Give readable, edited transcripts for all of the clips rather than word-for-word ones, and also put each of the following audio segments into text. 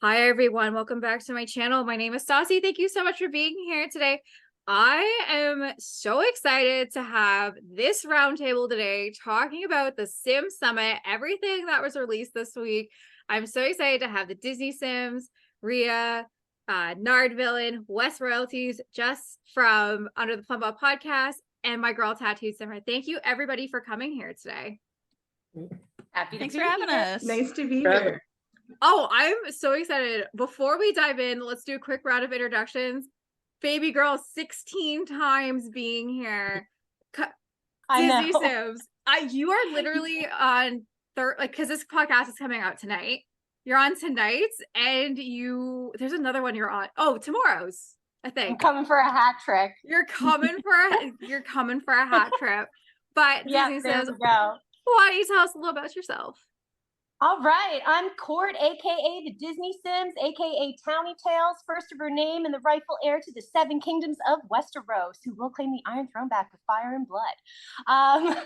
Hi everyone, welcome back to my channel. My name is Stassi. Thank you so much for being here today. I am so excited to have this roundtable today talking about the Sim Summit, everything that was released this week. I'm so excited to have the Disney Sims, Rhea, Nardvillain, Wes.Royalties, just from Under the Plum Ball podcast, and my girl Tattooed Simmer. Thank you everybody for coming here today. Thanks for having us. Nice to be here. Oh, I'm so excited. Before we dive in, let's do a quick round of introductions. Baby girl 16 times being here. Disney Sims. You are literally on because this podcast is coming out tonight. You're on tonight, and there's another one you're on. Oh, tomorrow's, I think. I'm coming for a hat trick. You're coming for a hat trip. But Yeah, Disney there Sims, we go. why don't you tell us a little about yourself? All right, I'm Cord, aka the Disney Sims, aka Townie Tales, first of her name and the rightful heir to the 7 kingdoms of Westeros, who will claim the Iron Throne back with fire and blood.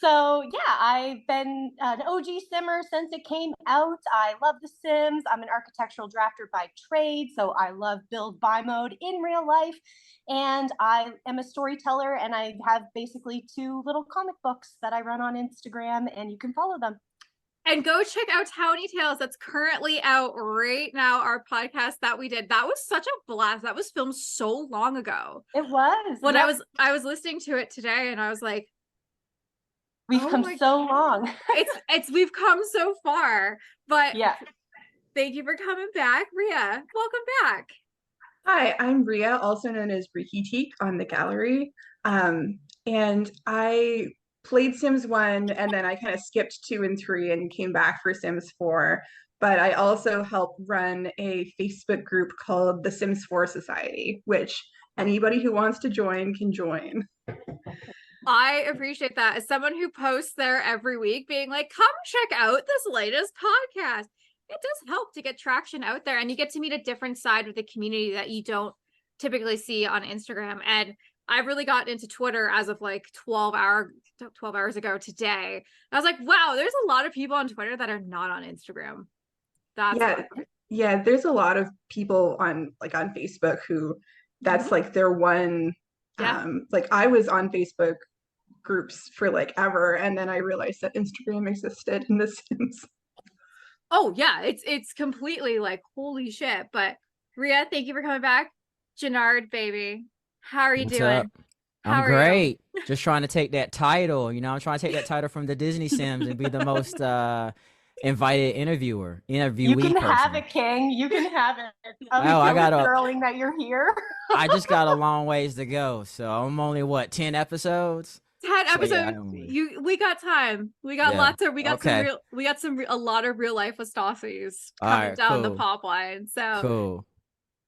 So yeah, I've been an OG Simmer since it came out. I love The Sims. I'm an architectural drafter by trade, so I love build buy mode in real life. And I am a storyteller, and I have basically 2 little comic books that I run on Instagram, and you can follow them. And go check out Townie Tales. That's currently out right now. Our podcast that we did. That was such a blast. That was filmed so long ago. It was. When I was listening to it today, and I was like, we've come so long. We've come so far. But yeah. Thank you for coming back, Rhea. Welcome back. Hi, I'm Rhea, also known as Reekyteek on the gallery. And I played Sims 1, and then I kind of skipped 2 and 3 and came back for Sims 4. But I also help run a Facebook group called the Sims 4 Society, which anybody who wants to join can join. I appreciate that. As someone who posts there every week, being like, come check out this latest podcast. It does help to get traction out there, and you get to meet a different side of the community that you don't typically see on Instagram. And I've really gotten into Twitter as of like 12 hours ago today. I was like, wow, there's a lot of people on Twitter that are not on Instagram. Yeah, there's a lot of people on Facebook who that's like their one. Like I was on Facebook groups for like ever, and then I realized that Instagram existed in The Sims. Oh yeah, it's completely like holy shit. But Rhea, thank you for coming back. Jannard, baby, how are you doing? Up? I'm great. Just trying to take that title. I'm trying to take that title from the Disney Sims and be the most invited interviewee. You can have it, King. You can have it. I got girling that you're here. I just got a long ways to go, so I'm only 10 episodes. 10 episodes. We got time. We got lots of. We got a lot of real life Astasis coming down the pop line. So cool.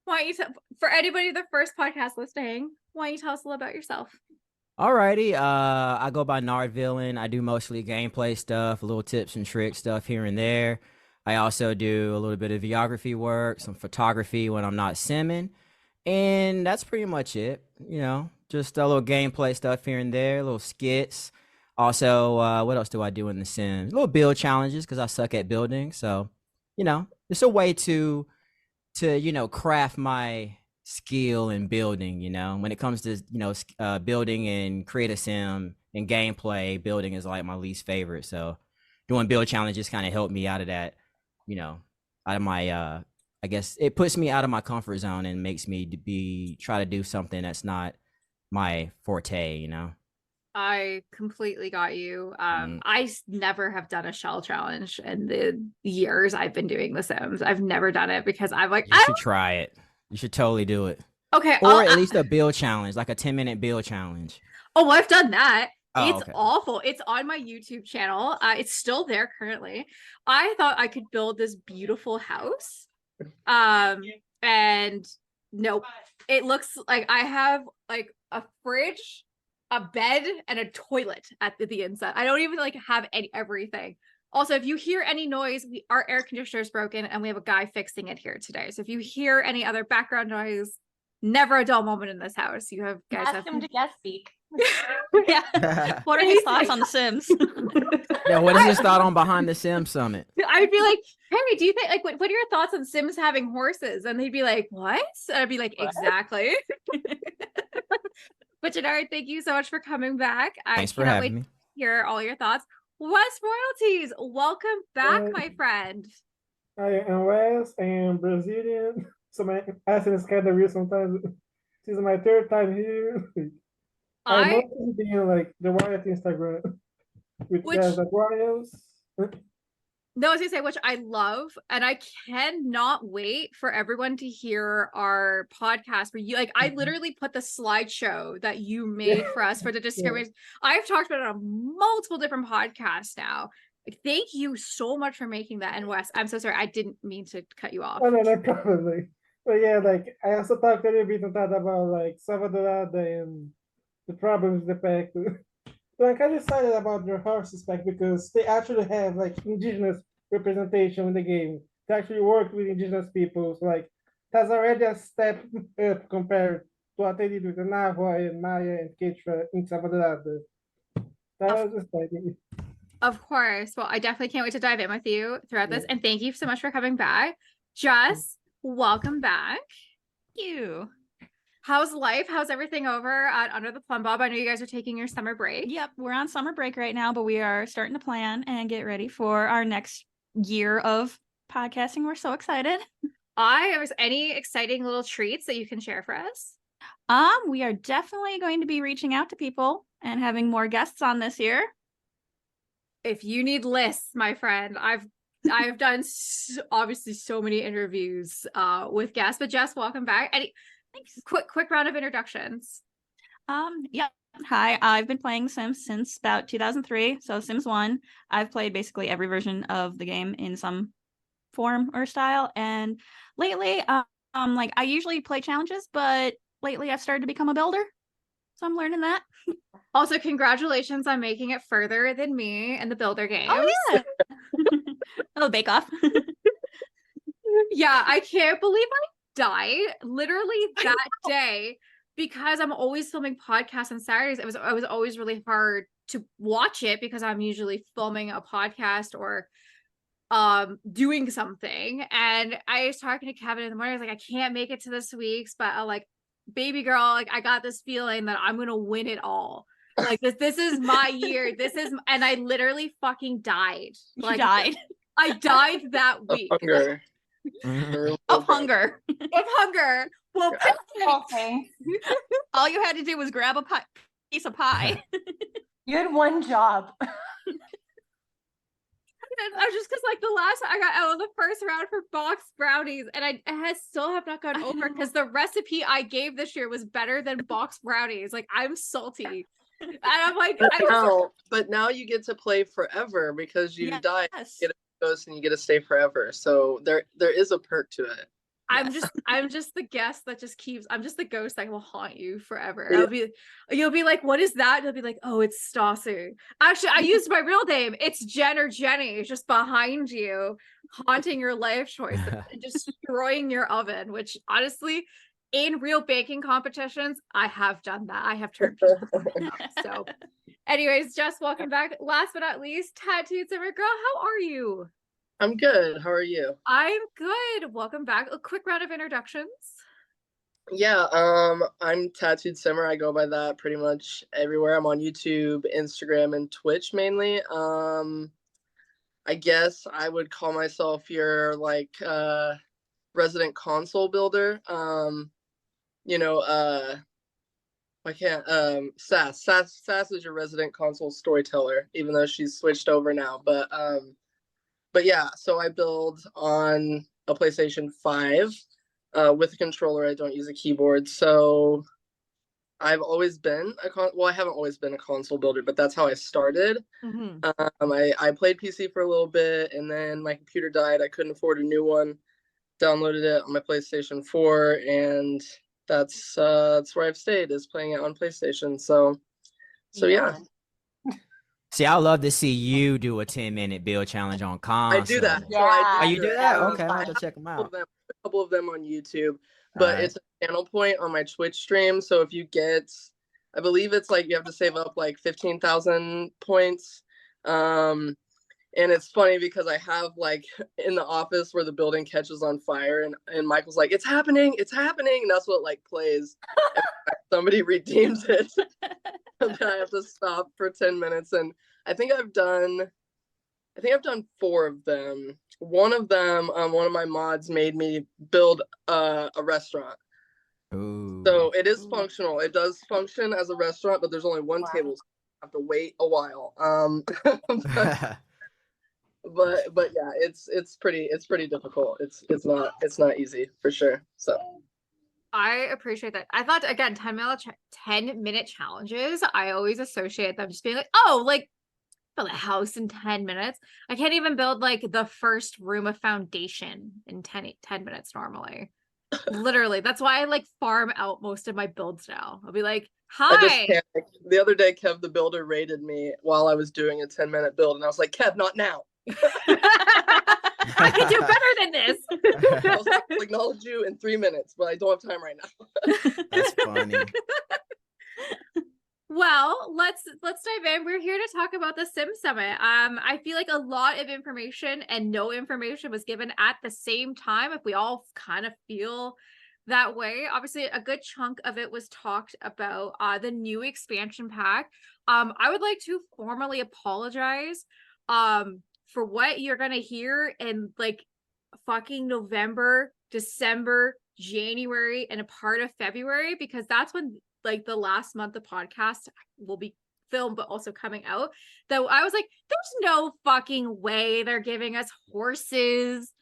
Why don't you for anybody the first podcast listening? Why don't you tell us a little about yourself? Alrighty. I go by Nardvillain. I do mostly gameplay stuff, a little tips and tricks stuff here and there. I also do a little bit of videography work, some photography when I'm not simming, and that's pretty much it. Just a little gameplay stuff here and there, little skits. Also, what else do I do in The Sims? Little build challenges because I suck at building. So, it's a way to craft my skill in building. When it comes to building and create a sim and gameplay, building is like my least favorite. So, doing build challenges kind of helped me out of that. Out of my I guess it puts me out of my comfort zone and makes me try to do something that's not my forte. I completely got you. I never have done a shell challenge in the years I've been doing The Sims. I've never done it because I'm like, you should try it. You should totally do it. Okay. Or at least a build challenge, like a 10-minute build challenge. Oh, I've done that. It's okay. Awful. It's on my YouTube channel. It's still there currently. I thought I could build this beautiful house. And nope. It looks like I have like a fridge, a bed, and a toilet at the inside. I don't even have everything. Also, if you hear any noise, our air conditioner is broken and we have a guy fixing it here today. So if you hear any other background noise, never a dull moment in this house. You have guys ask him to guest speak. Yeah. What are his thoughts on The Sims? Yeah, what is his thought on Behind the Sim Summit? I'd be like, Harry, do you think like what are your thoughts on Sims having horses? And they'd be like, what? And I'd be like, What? exactly. But Janari, thank you so much for coming back. Thanks for cannot having wait me. to hear all your thoughts. Wes.Royalties, welcome back, my friend. I am Wes, I am Brazilian, so my accent is kind of weird sometimes. This is my third time here. I I mostly being like the Riot Instagram with Which- guys like Royals. No, I was gonna say, which I love, and I cannot wait for everyone to hear our podcast where you like I literally put the slideshow that you made for us for the Discovery. I've talked about it on multiple different podcasts now. Like, thank you so much for making that. And Wes, I'm so sorry, I didn't mean to cut you off. Oh, no, probably. But yeah, like I also talked a little bit on that about like Salvador and the problems with the pack. So I'm kind of excited about their horses pack because they actually have like indigenous representation in the game. They actually work with indigenous peoples. Like that's already a step up compared to what they did with the Navajo and Maya and Quechua in Salvador. That was exciting. Of course. Well, I definitely can't wait to dive in with you throughout this. And thank you so much for coming back. Jess, welcome back. Thank you. How's life? How's everything over at Under the Plum Bob? I know you guys are taking your summer break. Yep, we're on summer break right now, but we are starting to plan and get ready for our next year of podcasting. We're so excited. Any exciting little treats that you can share for us? We are definitely going to be reaching out to people and having more guests on this year. If you need lists, my friend, I've done obviously so many interviews with guests, but Jess, welcome back. Thanks. Quick round of introductions. Yeah. Hi, I've been playing Sims since about 2003. So Sims 1, I've played basically every version of the game in some form or style. And lately, like I usually play challenges, but lately I've started to become a builder. So I'm learning that. Also, congratulations on making it further than me in the builder game. Oh yeah. Oh, Bake Off. Yeah, I can't believe I died literally that day because I'm always filming podcasts on Saturdays. It was always really hard to watch it because I'm usually filming a podcast or doing something. And I was talking to Kevin in the morning. I was like, I can't make it to this week's, but like, baby girl, like I got this feeling that I'm gonna win it all. Like this is my year. And I literally fucking died. Like, died. I died that week. Of hunger. Of hunger. Of hunger. Well, Thanks. All you had to do was grab a piece of pie. You had one job. I was just because like the last I got out of the first round for boxed brownies, and I still have not gone over because the recipe I gave this year was better than boxed brownies. Like I'm salty, and I'm like, But now you get to play forever because you died. Yes. You get a ghost and you get to stay forever. So there is a perk to it. I'm just the guest that just keeps. I'm just the ghost that will haunt you forever. Yeah. You'll be like, what is that? You'll be like, oh, it's Stassi. Actually, I used my real name. It's Jen or Jenny, just behind you, haunting your life choice and destroying your oven. Which honestly, in real baking competitions, I have done that. I have turned people up. So, anyways, Jess, welcome back. Last but not least, Tattooed Simmer Girl, how are you? I'm good. How are you? I'm good. Welcome back. A quick round of introductions. Yeah, I'm Tattooed Simmer. I go by that pretty much everywhere. I'm on YouTube, Instagram, and Twitch mainly. I guess I would call myself your like resident console builder. I can't Sass is your resident console storyteller, even though she's switched over now. But yeah, so I build on a PlayStation 5 with a controller. I don't use a keyboard. So I've always been I haven't always been a console builder, but that's how I started. I played PC for a little bit, and then my computer died. I couldn't afford a new one. Downloaded it on my PlayStation 4, and that's where I've stayed, is playing it on PlayStation. So yeah. See, I would love to see you do a 10-minute build challenge on console. I do that. Yeah. So I Oh, you do that? would be Okay, I'll have fun. to check them out. A couple of them on YouTube, but Alright. it's a channel point on my Twitch stream. So if you get I believe it's like you have to save up like 15,000 points. And it's funny because I have like in the office where the building catches on fire, and Michael's like, it's happening. And that's what like plays. Somebody redeems it. And then I have to stop for 10 minutes. And I think I've done 4 of them. One of them, one of my mods made me build a restaurant. Ooh. So it is functional. It does function as a restaurant, but there's only one table. So I have to wait a while. But yeah, it's pretty difficult. It's not easy for sure. So I appreciate that. I thought, again, 10-minute challenges, I always associate them just being like, oh, like build a house in 10 minutes. I can't even build like the first room of foundation in 10 minutes normally. Literally. That's why I like farm out most of my builds now. I'll be like, I just hi. panicked. The other day, Kev the builder raided me while I was doing a 10-minute build, and I was like, Kev, not now. I can do better than this. I was like, I'll acknowledge you in 3 minutes, but I don't have time right now. That's funny. Well, let's dive in. We're here to talk about the Sim Summit. I feel like a lot of information and no information was given at the same time. If we all kind of feel that way, obviously a good chunk of it was talked about. The new expansion pack. I would like to formally apologize for what you're gonna hear in like fucking November, December, January, and a part of February, because that's when like the last month of podcast will be filmed but also coming out. Though I was like, there's no fucking way they're giving us horses.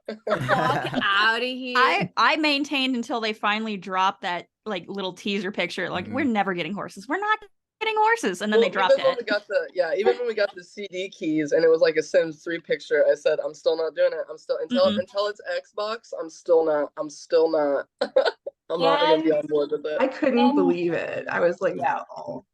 Get the fuck out of here. I maintained until they finally dropped that like little teaser picture. Like, we're never getting horses. We're not getting horses. And then they dropped even it. Even when we got the CD keys and it was like a Sims 3 picture, I said, I'm still not doing it. I'm still until it's Xbox, I'm still not I'm not gonna be on board with it. I couldn't believe it. I was like, no.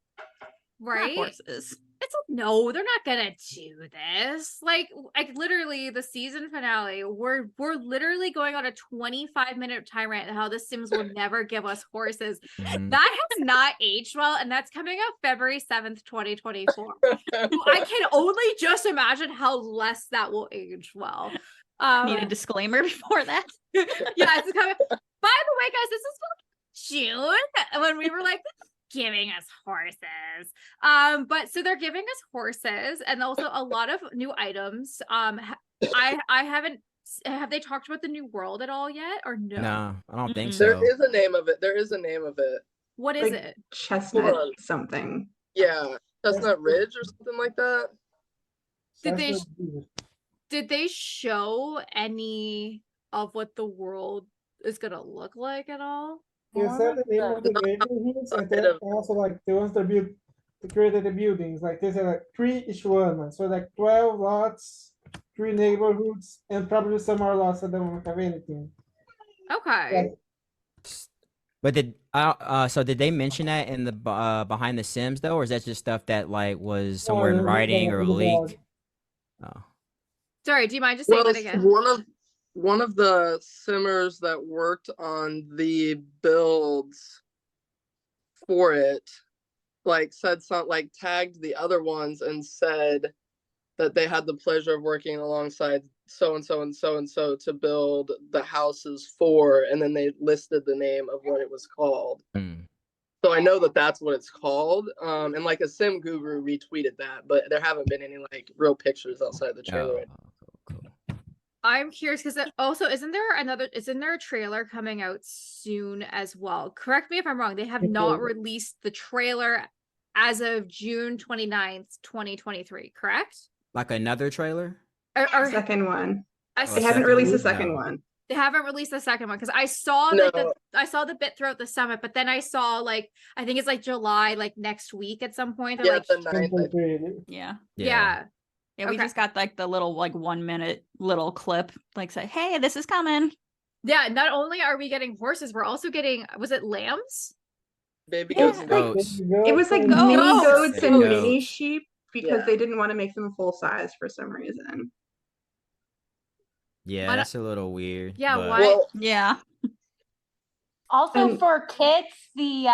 Right? Horses. It's no, they're not gonna do this. Like literally the season finale, we're literally going on a 25-minute tirade how the Sims will never give us horses. That has not aged well, and that's coming out February 7th, 2024. So I can only just imagine how less that will age well. Need a disclaimer before that. Yeah, it's coming. By the way, guys, this is June when we were like giving us horses. But so they're giving us horses and also a lot of new items. I haven't. Have they talked about the new world at all yet, or no? No, I don't think so. There is a name of it. What is Like it? Chestnut something. Yeah, Chestnut Ridge or something like that. Did they show any of what the world is gonna look like at all? You said the name of the neighborhoods, and then also like the ones that created the buildings. Like they said like 3 each one. So like 12 lots, 3 neighborhoods, and probably some more lots that don't have anything. Okay. But did they mention that in the behind the Sims though, or is that just stuff that like was somewhere in writing or leaked? Oh. Sorry, do you mind just saying that again? One of the simmers that worked on the builds for it, like said something, like tagged the other ones and said that they had the pleasure of working alongside so and so and so and so to build the houses for, and then they listed the name of what it was called. So I know that that's what it's called. And like a sim guru retweeted that, but there haven't been any like real pictures outside the trailer. Cool. I'm curious because also isn't there a trailer coming out soon as well? Correct me if I'm wrong. They have not released the trailer as of June 29th, 2023, correct? Like another trailer? Or Second one. They they haven't released the second one. They haven't released the second one because I saw I saw the bit throughout the summit, but then I saw like I think it's like July, like next week at some point. Yeah, like, the 9th. Yeah. Yeah, we just got like the little like 1 minute little clip, like say, hey, this is coming. Yeah, not only are we getting horses, we're also getting, was it lambs? Baby goats and goats. It was like mini goats and mini sheep because they didn't want to make them full size for some reason. Yeah, that's a little weird. Yeah, but... why? Well, yeah. Also And- for kits, the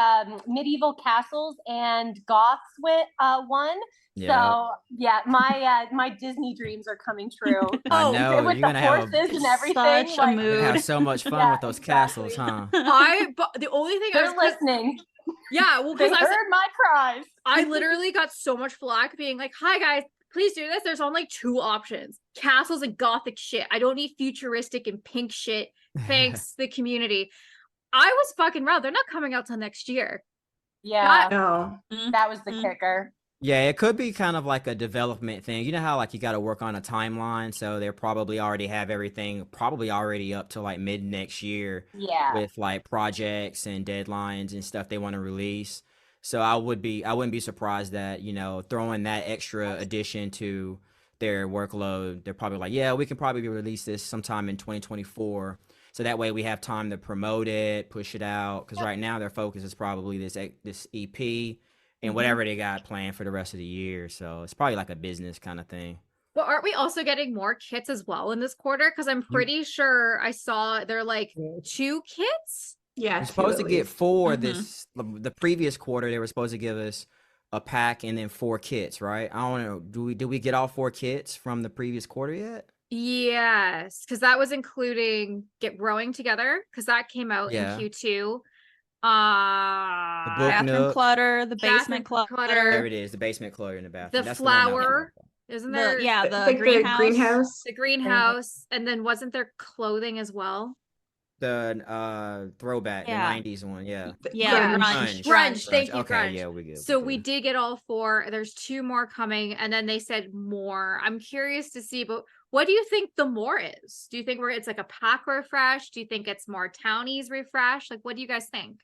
medieval castles and goths won. Yeah. So yeah, my Disney dreams are coming true. I know, with you're the gonna have horses and everything. Such a like, You're gonna have mood. so much fun Yeah, with those castles, huh? But the only thing I They're was 'cause- listening. yeah, well, They because heard my cries. I literally got so much flack being like, "Hi guys, please do this." There's only two options: castles and gothic shit. I don't need futuristic and pink shit. Thanks, the community. I was fucking wrong. They're not coming out till next year. Yeah, No. that was the Mhm. kicker. Yeah, it could be kind of like a development thing. You know how like you got to work on a timeline, so they'll probably already have everything probably already up to like mid next year Yeah. with like projects and deadlines and stuff they want to release. So I wouldn't be surprised that, you know, throwing that extra addition to their workload, they're probably like, yeah, we can probably release this sometime in 2024. So that way we have time to promote it, push it out. Because right now their focus is probably this EP and whatever they got planned for the rest of the year. So it's probably like a business kind of thing. But aren't we also getting more kits as well in this quarter? Because I'm pretty sure I saw they're like 2 kits. Yeah. We're supposed to at get least. 4 Mhm. the previous quarter. They were supposed to give us a pack and then 4 kits, right? I don't know. Did we get all 4 kits from the previous quarter yet? Yes, because that was including Get Growing Together, because that came out Yeah. in Q2. The book Bathroom nook. clutter, the basement Bathroom clutter, There it is, the basement clutter in the bathroom. The That's the one I was flower, talking isn't the there? yeah, It's the like greenhouse. the greenhouse. The greenhouse, and then wasn't there clothing as well? The throwback, Yeah. the 90s one, yeah. Yeah, Grunge. Grunge, thank you, Okay, grunge. yeah, we good. So we we good. did get all 4. There's 2 more coming, and then they said more. I'm curious to see, but what do you think the more is? Do you think it's like a pack refresh? Do you think it's more townies refresh? Like, what do you guys think?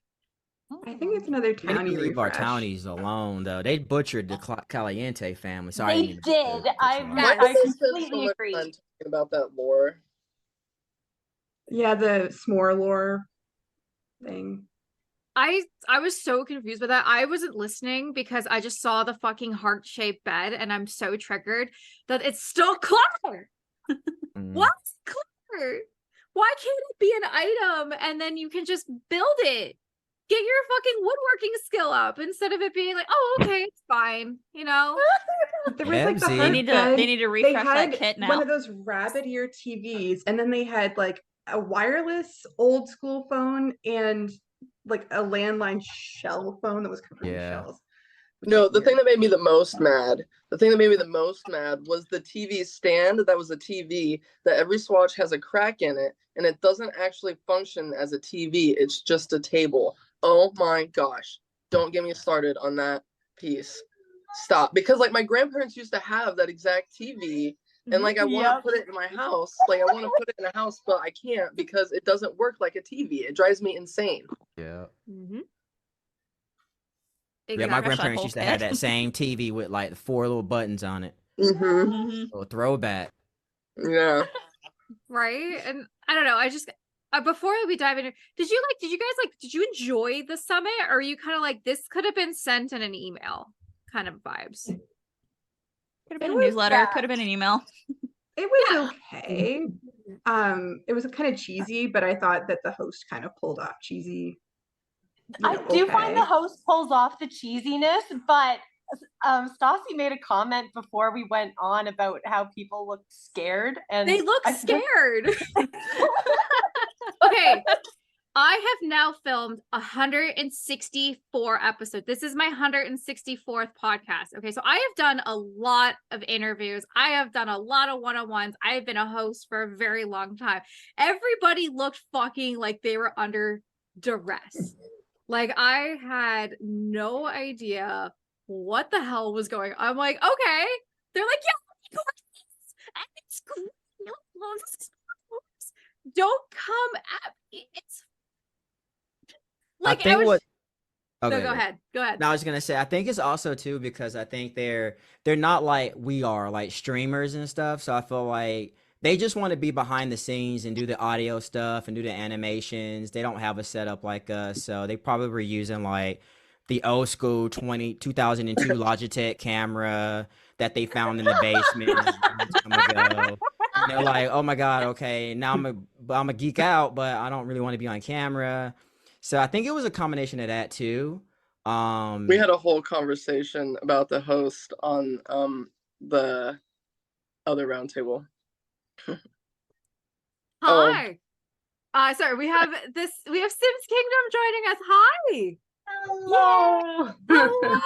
I think it's another They need townie to leave our refresh. townies alone, though. They butchered the Caliente family. Sorry, I They didn't mean to did. put I- you on. Why I did they spend completely so much agree. time talking about that lore? Yeah, the s'more lore thing. I was so confused with that. I wasn't listening because I just saw the fucking heart-shaped bed, and I'm so triggered that it's still clutter. Mm. What's clutter? Why can't it be an item and then you can just build it? Get your fucking woodworking skill up instead of it being like, oh, okay, it's fine, you know? There was like the Ebsy. heart They bed. need to They refresh had that kit one now. of those rabbit ear TVs, and then they had like a wireless old school phone and like a landline shell phone that was covered in Yeah. shells. which No, is the thing weird. that made me the most mad, was the TV stand that was a TV that every swatch has a crack in it, and it doesn't actually function as a TV. It's just a table. Oh my gosh. Don't get me started on that piece. Stop. Because like my grandparents used to have that exact TV, and like I want to Yep. put it in my house. Like I want to put it in a house, but I can't because it doesn't work like a TV. It drives me insane. Yeah. Mm-hmm. Yeah, my Refresh that grandparents whole used to have kit. that same TV with like 4 little buttons on it. Mm-hmm. Mhm. So a throwback. Yeah. Right? And I don't know, I just before we dive into, did you enjoy the summit, or are you kind of like, this could have been sent in an email kind of vibes? Could have It been a was- newsletter. yeah. Could have been an email. It was okay. It was kind of cheesy, but I thought that the host kind of pulled off cheesy. I do find the host pulls off the cheesiness, but Stassi made a comment before we went on about how people looked scared, and They look I just- scared. Okay. I have now filmed 164 episodes. This is my 164th podcast. Okay. So I have done a lot of interviews. I have done a lot of one-on-ones. I have been a host for a very long time. Everybody looked fucking like they were under duress. Like I had no idea what the hell was going on. I'm like, okay. They're like, yeah, and it's great. Don't come at me. It's like I think was... what. No, Okay, go ahead. Go ahead. No, I was gonna say I think it's also too because I think they're not like we are like streamers and stuff. So I feel like they just want to be behind the scenes and do the audio stuff and do the animations. They don't have a setup like us, so they probably were using like the old school 2002 Logitech camera that they found in the basement a long time ago. And they're like, oh my god, okay, now I'm a geek out, but I don't really want to be on camera. So I think it was a combination of that too. We had a whole conversation about the host on the other roundtable. Hi. Sorry, we have Sims Kingdom joining us. Hi. Hello. Hello.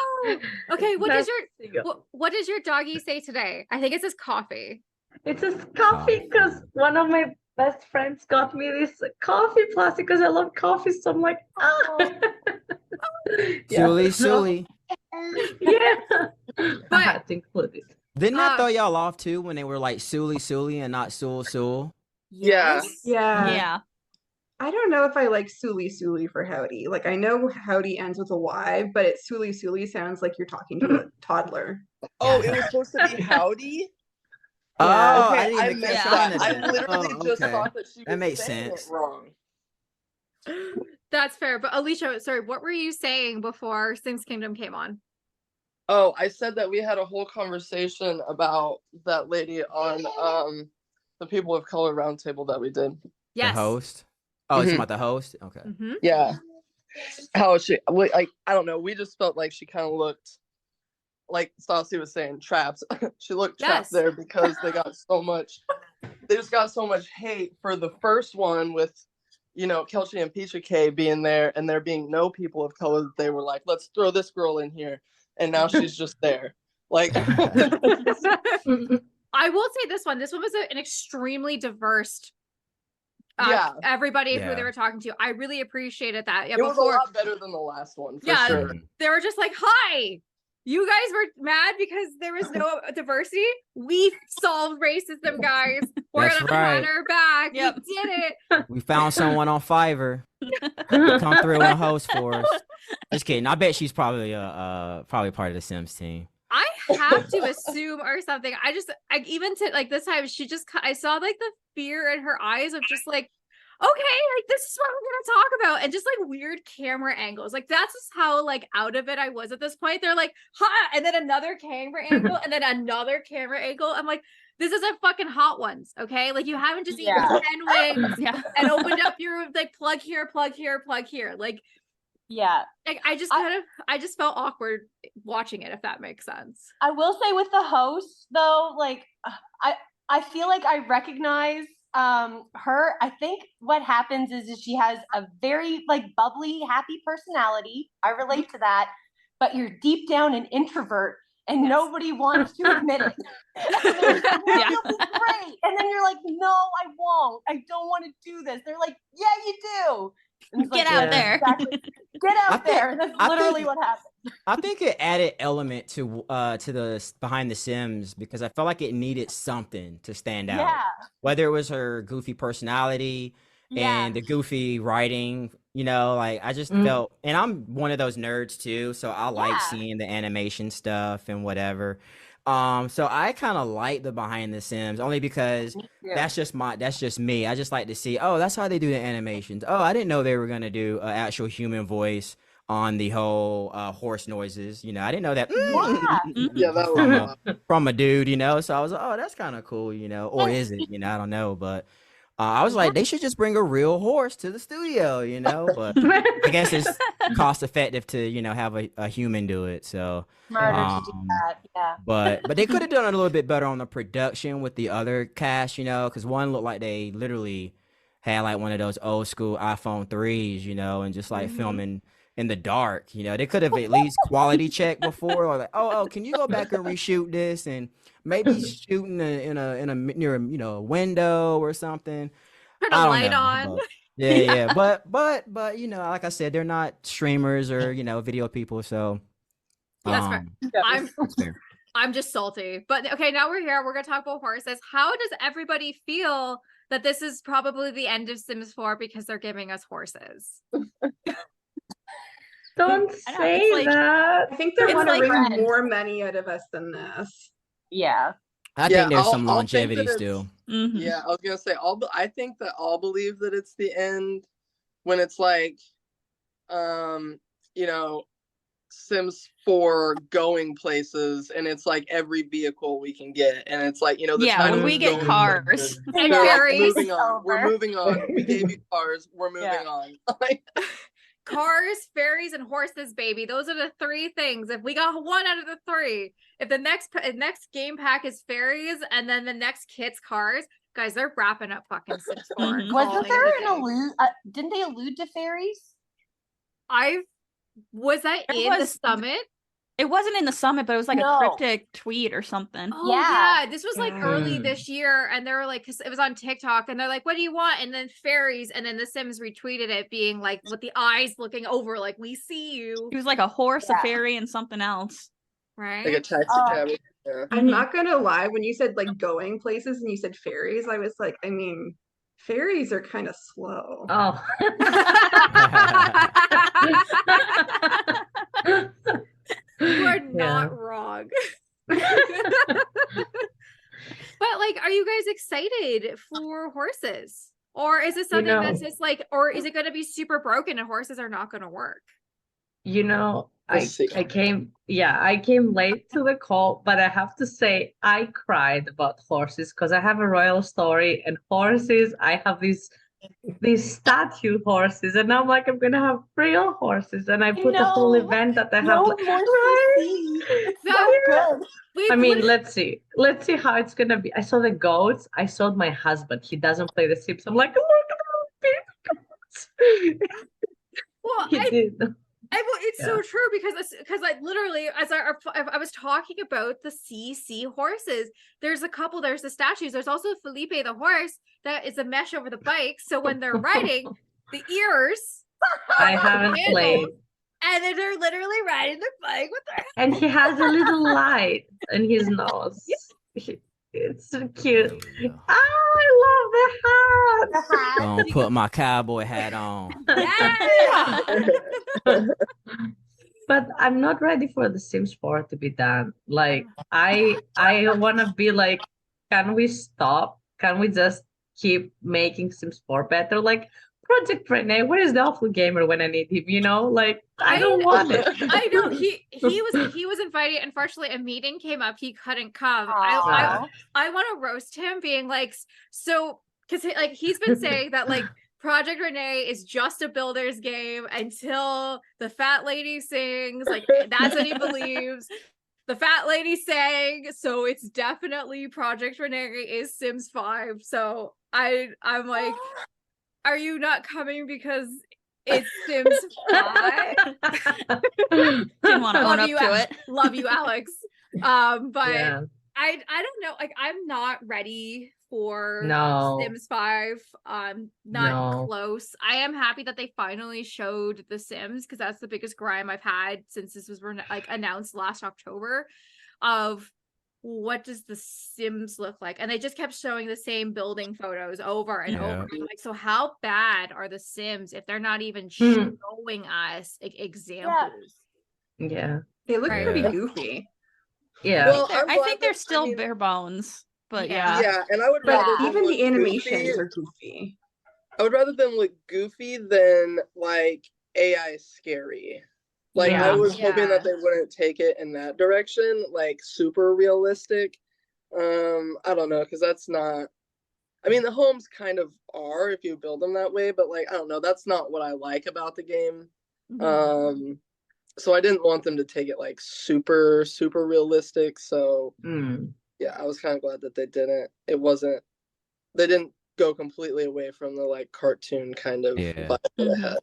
Okay, what Nice does to see you. what does your doggy say today? I think it says coffee. It's a coffee because one of my best friends got me this coffee plastic because I love coffee. So I'm like, Sully, so- Sully. yeah. I But- had to include it. Didn't that throw y'all off too when they were like Sully, Sully and not Sul, Sul? Yeah. Yeah. Yeah. I don't know if I like Suli Suli for Howdy. Like I know Howdy ends with a Y, but it's Suli Suli sounds like you're talking to a toddler. Oh, it was supposed to be howdy? Oh, Yeah. I Okay, didn't I even missed catch that. on to I that. literally Oh, just okay. thought that she was That makes saying sense. it wrong. That's fair. But Alicia, sorry, what were you saying before Sims Kingdom came on? Oh, I said that we had a whole conversation about that lady on the People of Color roundtable that we did. Yes. The host. Oh, it's Mhm. about the host. Okay. Mm-hmm. Yeah. How she like I don't know, we just felt like she kind of looked like Stassi was saying, trapped. She looked trapped Yes. there because they just got so much hate for the first one with, you know, Kelchi and Peacha K being there and there being no people of color. They were like, let's throw this girl in here. And now she's just there. Like, I will say this one was an extremely diverse yeah, everybody who Yeah. they were talking to. I really appreciated that. Yeah, it was a before lot better than the last one, for Yeah. sure. they were just like, hi. You guys were mad because there was no diversity. We solved racism, guys. We're That's gonna right. pat her back. Yep. We did it. We found someone on Fiverr to come through and host for us. Just kidding. I bet she's probably probably part of the Sims team. I have to assume or something. I even to like this time I saw like the fear in her eyes of just like, okay, like this is what we're gonna talk about, and just like weird camera angles. Like that's just how like out of it I was at this point. They're like, ha, and then another camera angle, and then another camera angle. I'm like, this is a fucking Hot Ones, okay? Like you haven't just eaten Yeah. 10 wings Yeah. and opened up your like plug here, plug here, plug here. Like I just felt awkward watching it, if that makes sense. I will say with the host though, like I feel like I recognize her. I think what happens is she has a very like bubbly, happy personality. I relate to that, but you're deep down an introvert and nobody wants to admit it. And they're like, "Yeah, you'll be great." And then you're like, no, I won't. I don't want to do this. They're like, yeah, you do. And it's Get like, out yeah, there. exactly. Get out I think- there. That's I literally think- what happened. I think it added element to the behind the Sims because I felt like it needed something to stand out. Yeah. Whether it was her goofy personality Yeah. and the goofy writing, you know, like I just Mm. felt, and I'm one of those nerds too, so I like Yeah. seeing the animation stuff and whatever. So I kind of like the behind the Sims only because Yeah. that's just me. I just like to see, oh, that's how they do the animations. Oh, I didn't know they were gonna do an actual human voice on the whole horse noises. You know, I didn't know that. Yeah, that from was from a dude, you know. So I was like, oh, that's kind of cool, you know. Or is it? You know, I don't know, but I was like, they should just bring a real horse to the studio, you know. But I guess it's cost effective to, you know, have a human do it. So Smarter to do that. Yeah. but they could have done it a little bit better on the production with the other cast, you know, because one looked like they literally had like one of those old school iPhone 3s, you know, and just like filming in the dark, you know. They could have at least quality checked before, or like, oh, can you go back and reshoot this and maybe shooting in a near you know a window or something. Put I a don't light know, on. but- yeah. But you know, like I said, they're not streamers or you know video people, so That's fair. I'm that's fair. I'm just salty. But okay, now we're here. We're gonna talk about horses. How does everybody feel that this is probably the end of Sims 4 because they're giving us horses? Don't I know, say it's like- that. I think they It's want to like wring red. more money out of us than this. Yeah. I Yeah, think there's I'll some think longevity that it's- still. Mhm. Yeah, I was gonna say I think that all believe that it's the end when it's like, you know, Sims 4 going places, and it's like every vehicle we can get, and it's like, you know, the Yeah, time when is we get going cars. places. And They're like, berries. moving on. We're Over. moving on. We gave you cars. We're moving Yeah. on. Like, cars, fairies, and horses, baby. Those are the three things. If we got one out of the three, if the next game pack is fairies and then the next kit's cars, guys, they're wrapping up fucking Sims 4. Mhm. Wasn't there an allude? Didn't they allude to fairies? Was that It in the was- summit? It wasn't in the summit, but it was like No. a cryptic tweet or something. Oh Yeah. yeah, this was like early this year, and they were like, because it was on TikTok, and they're like, "What do you want?" And then fairies, and then the Sims retweeted it, being like, with the eyes looking over, like, "We see you," It was like a horse, a Yeah. fairy, and something else. right? Like a taxi cab. Yeah. I'm not gonna lie, when you said like going places and you said fairies, I was like, I mean, fairies are kind of slow. Oh. You are Yeah. not wrong. But like, are you guys excited for horses? Or is it something that's just like, or is it going to be super broken and horses are not going to work? You know, We'll see. I came late to the call, but I have to say I cried about horses because I have a royal story and horses. I have these statue horses, and I'm like, I'm gonna have real horses, and I put the whole know. event that I have. No like, more CC. It's so good. We've I mean, lit- let's see how it's gonna be. I saw the goats. I saw my husband. He doesn't play the Sims. I'm like, look at those baby goats. well, He did. it's so Yeah. true because I literally, as I was talking about the CC horses, there's a couple, there's the statues, there's also Felipe the horse that is a mesh over the bike, so when they're riding, the ears I are haven't handles, played. and then they're literally riding the bike with their And he has a little light in his nose. It's so cute. There we go. Oh, I love the hat. Gonna put my cowboy hat on. yeah. But I'm not ready for the Sims 4 to be done. Like I wanna be like, can we stop? Can we just keep making Sims 4 better? Like Project Renee, where is the awful gamer when I need him? You know, like I don't want it. I know he was invited. Unfortunately, a meeting came up. He couldn't come. Aw. I want to roast him, being like, so because like he's been saying that like Project Renee is just a builder's game until the fat lady sings. Like that's what he believes. The fat lady sang, so it's definitely Project Renee is Sims 5. So I'm like, are you not coming because it's Sims 5? Didn't want to own up to it. Love you, Alex. But Yeah. I don't know. Like I'm not ready for No. Sims 5. Not No. close. I am happy that they finally showed The Sims, because that's the biggest grime I've had since this was like announced last October, of what does The Sims look like? And they just kept showing the same building photos over and over. I'm like, so how bad are The Sims if they're not even showing us examples? Yeah. They look Right. pretty Yeah. goofy. Yeah. Well, I'm I glad think they're that- still I mean, bare bones, but Yeah. yeah. Yeah, and I would Yeah. rather them Even look the animations goofy- are goofy. I would rather them look goofy than like AI scary. Like I Yeah. was hoping Yeah. that they wouldn't take it in that direction, like super realistic. I don't know, because that's not. I mean, the homes kind of are if you build them that way, but like I don't know, that's not what I like about the game. Mhm. So I didn't want them to take it like super realistic. So Mm. yeah, I was kind of glad that they didn't. It wasn't. They didn't go completely away from the like cartoon kind of Yeah. vibe that I Mhm. had.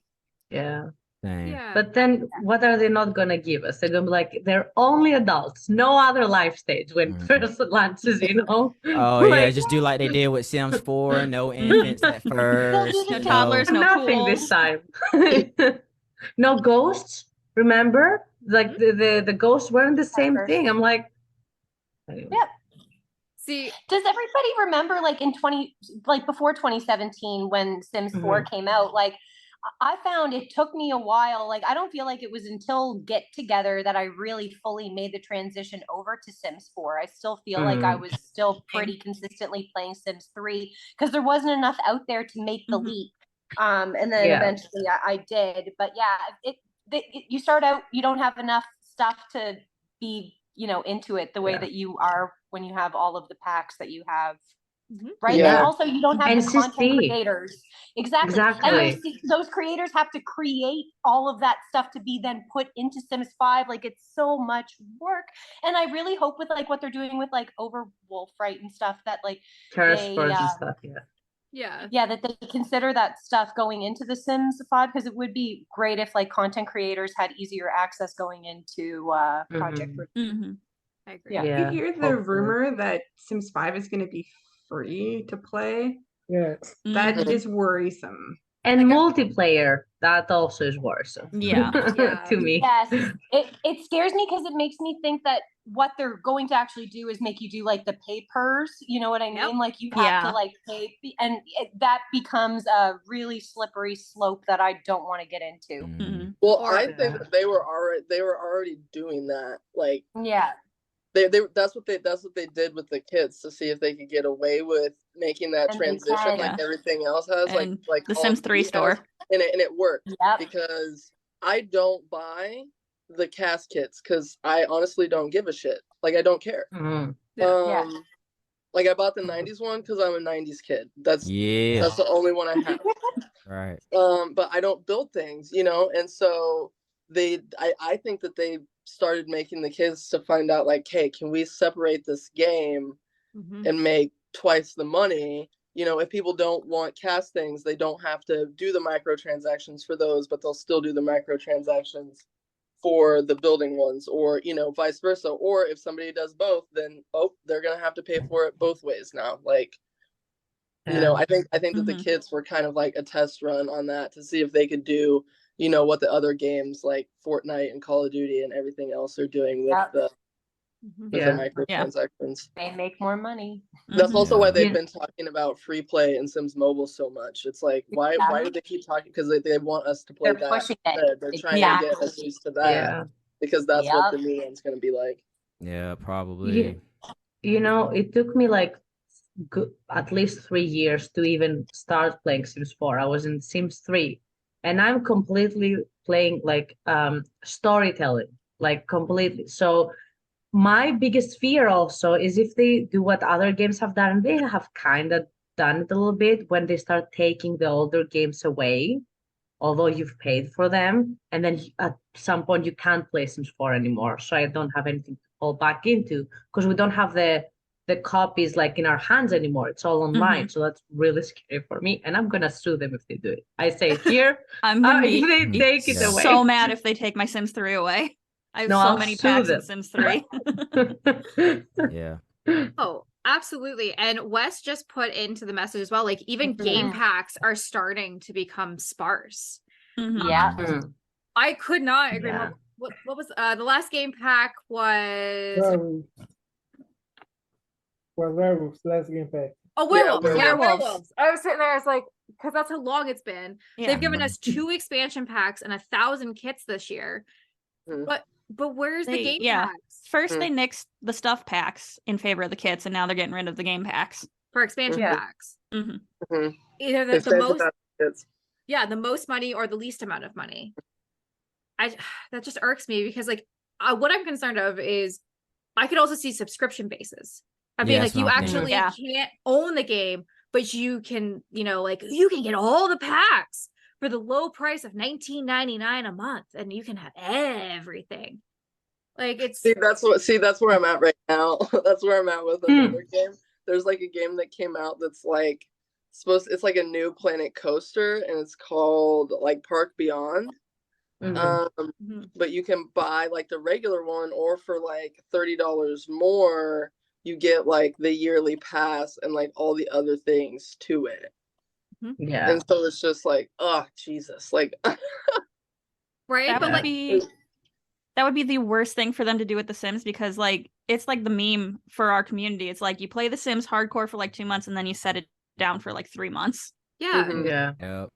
Yeah. Same. Yeah. But then what are they not gonna give us? They're gonna be like, they're only adults, no other life stage when Mhm. first launches, you know? Oh yeah, Like, just do like they did with Sims 4. No infants at first. do the you toddlers, know. no nothing this pools. time. No ghosts, remember? Like the ghosts weren't the same Ever. thing. I'm like, anyway. Yep. See, Does everybody remember like before 2017 when Sims 4 came out? Like I found it took me a while. Like I don't feel like it was until Get Together that I really fully made the transition over to Sims 4. I still feel like I was still pretty consistently playing Sims 3 because there wasn't enough out there to make the leap. And then Yeah. eventually I did. But yeah, you start out, you don't have enough stuff to be, into it the way Yeah. that you are when you have all of the packs that you have. Right. Yeah. And also you don't have And the content CC. creators. Exactly. Exactly. And those creators have to create all of that stuff to be then put into Sims 5. Like it's so much work. And I really hope with like what they're doing with like Overwolf, right, and stuff that like Terrace they Forge and stuff, Yeah. that they consider that stuff going into the Sims 5, because it would be great if like content creators had easier access going into Project. I agree. Yeah. You hear the hopefully. rumor that Sims 5 is going to be free to play? Yes. That is worrisome. And Like, multiplayer, that also is worrisome. Yeah. To me. Yes, it scares me because it makes me think that what they're going to actually do is make you do like the pay pers. You know what I mean? Yep. Like you have Yeah. to like pay, and that becomes a really slippery slope that I don't want to get into. Mhm. Well, Or- I think that they were already doing that. Like Yeah, that's what they did with the kids to see if they could get away with making that And they transition can. like Yeah. everything else has, And like the Call Sims of 3 Duty has, store. and it worked yep. because I don't buy the cast kits because I honestly don't give a shit. Like I don't care. Mhm. Yeah. Like I bought the '90s one because I'm a '90s kid. That's Yeah. the only one I have. Right. But I don't build things, you know, and so I think that they started making the kids to find out like, hey, can we separate this game and make twice the money? You know, if people don't want cast things, they don't have to do the microtransactions for those, but they'll still do the microtransactions for the building ones, or you know, vice versa. Or if somebody does both, then they're gonna have to pay for it both ways now. Like, you know, I think that the kids were kind of like a test run on that to see if they could do, you know, what the other games like Fortnite and Call of Duty and everything else are doing with Yep. the Yeah. microtransactions. They make more money. That's also why they've Yeah. been talking about free play in Sims Mobile so much. It's like why do they keep talking? Because they want us to play They're that. pushing it. instead. They're trying to get us used to that Yeah. because that's what the Yep. new one's gonna be like. Yeah, probably. You know, it took me like at least 3 years to even start playing Sims 4. I was in Sims 3, and I'm completely playing like storytelling, like completely. So my biggest fear also is if they do what other games have done, and they have kind of done it a little bit when they start taking the older games away, although you've paid for them, and then at some point you can't play Sims 4 anymore. So I don't have anything to fall back into because we don't have the copies like in our hands anymore. It's all online. So that's really scary for me. And I'm gonna sue them if they do it. I say it here. I'm gonna be if they take it away. so mad if they take my Sims 3 away. I have No, so I'll many sue packs them. in Sims 3. Yeah. Oh, absolutely. And Wes just put into the message as well, like even game packs are starting to become sparse. Yeah. I could not agree Yeah. more. What was the last game pack was Werewolves, last game pack. werewolves. Yeah, Yeah, werewolves. werewolves. I was sitting there, I was like, because that's how long it's been. Yeah. They've given us 2 expansion packs and 1,000 kits this year. Mm. But where's the game Yeah. packs First they nixed the stuff packs in favor of the kits, and now they're getting rid of the game packs. for expansion Yeah. packs? Mhm. Either They the said most that the most money or the least amount of money. That just irks me because like what I'm concerned of is I could also see subscription bases. I mean, Yeah, like that's you what I'm thinking. actually can't own the game, but you can, you know, like you can get all the packs for the low price of $19.99 a month, and you can have everything. Like it's that's where I'm at right now. That's where I'm at with another game. There's like a game that came out that's like it's like a new Planet Coaster, and it's called like Park Beyond. But you can buy like the regular one, or for like $30 more, you get like the yearly pass and like all the other things to it. Yeah. And so it's just like, oh Jesus, like right, That but would like be that would be the worst thing for them to do with The Sims, because like it's like the meme for our community. It's like you play The Sims hardcore for like 2 months and then you set it down for like 3 months. yeah, Yeah. Yep.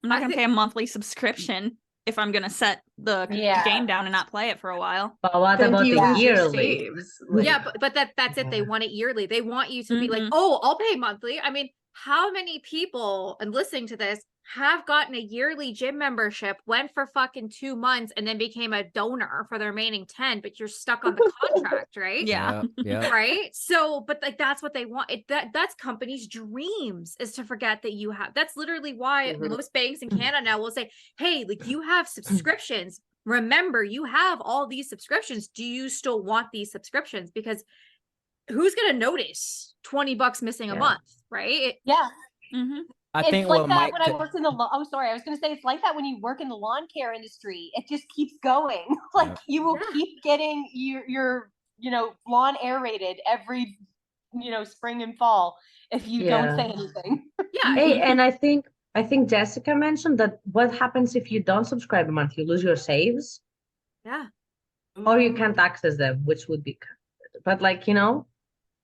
I'm not gonna pay a monthly subscription if I'm gonna set the game down and not play it for a while. But what Then about do you the lose your yearly? saves? Like, yeah, but that's it. They want it yearly. They want you to be like, Mhm. oh, I'll pay monthly. I mean, how many people and listening to this have gotten a yearly gym membership, went for fucking 2 months, and then became a donor for the remaining 10, but you're stuck on the contract, right? Yeah. Yeah. Right. So, but like that's what they want. That's companies' dreams is to forget that you have. That's literally why most banks in Canada now will say, hey, like you have subscriptions. Remember, you have all these subscriptions. Do you still want these subscriptions? Because who's gonna notice $20 missing a month, right? Yeah. I It's think like what that Mike when I worked in the oh sorry, I was gonna say it's like that when you work in the lawn care industry. It just keeps going. Like you will keep getting your lawn aerated every spring and fall if you don't say anything. Yeah. Hey, and I think Jessica mentioned that what happens if you don't subscribe a month? You lose your saves, Yeah. or you can't access them, which would be, but like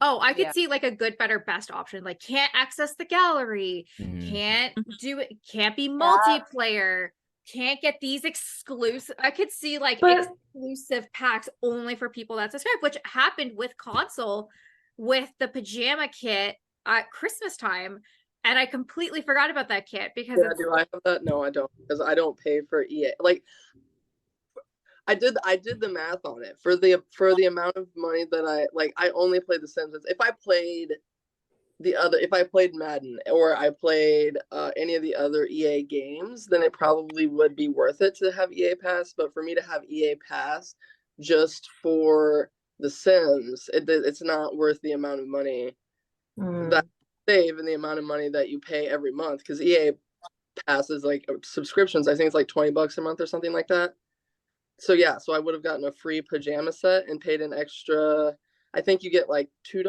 Oh, I could Yeah. see like a good, better, best option. Like can't access the gallery, can't do it, can't be multiplayer, can't get these exclusive. I could see like exclusive packs only for people that subscribe, which happened with console with the pajama kit at Christmas time. And I completely forgot about that kit because Yeah, do I have that? No, I don't, because I don't pay for EA. Like I did the math on it for the amount of money that I only played The Sims. If I played Madden or I played any of the other EA games, then it probably would be worth it to have EA Pass. But for me to have EA Pass just for The Sims, it's not worth the amount of money that you save and the amount of money that you pay every month, because EA Pass is like subscriptions. I think it's like $20 a month or something like that. So yeah, so I would have gotten a free pajama set and paid an extra. I think you get like $2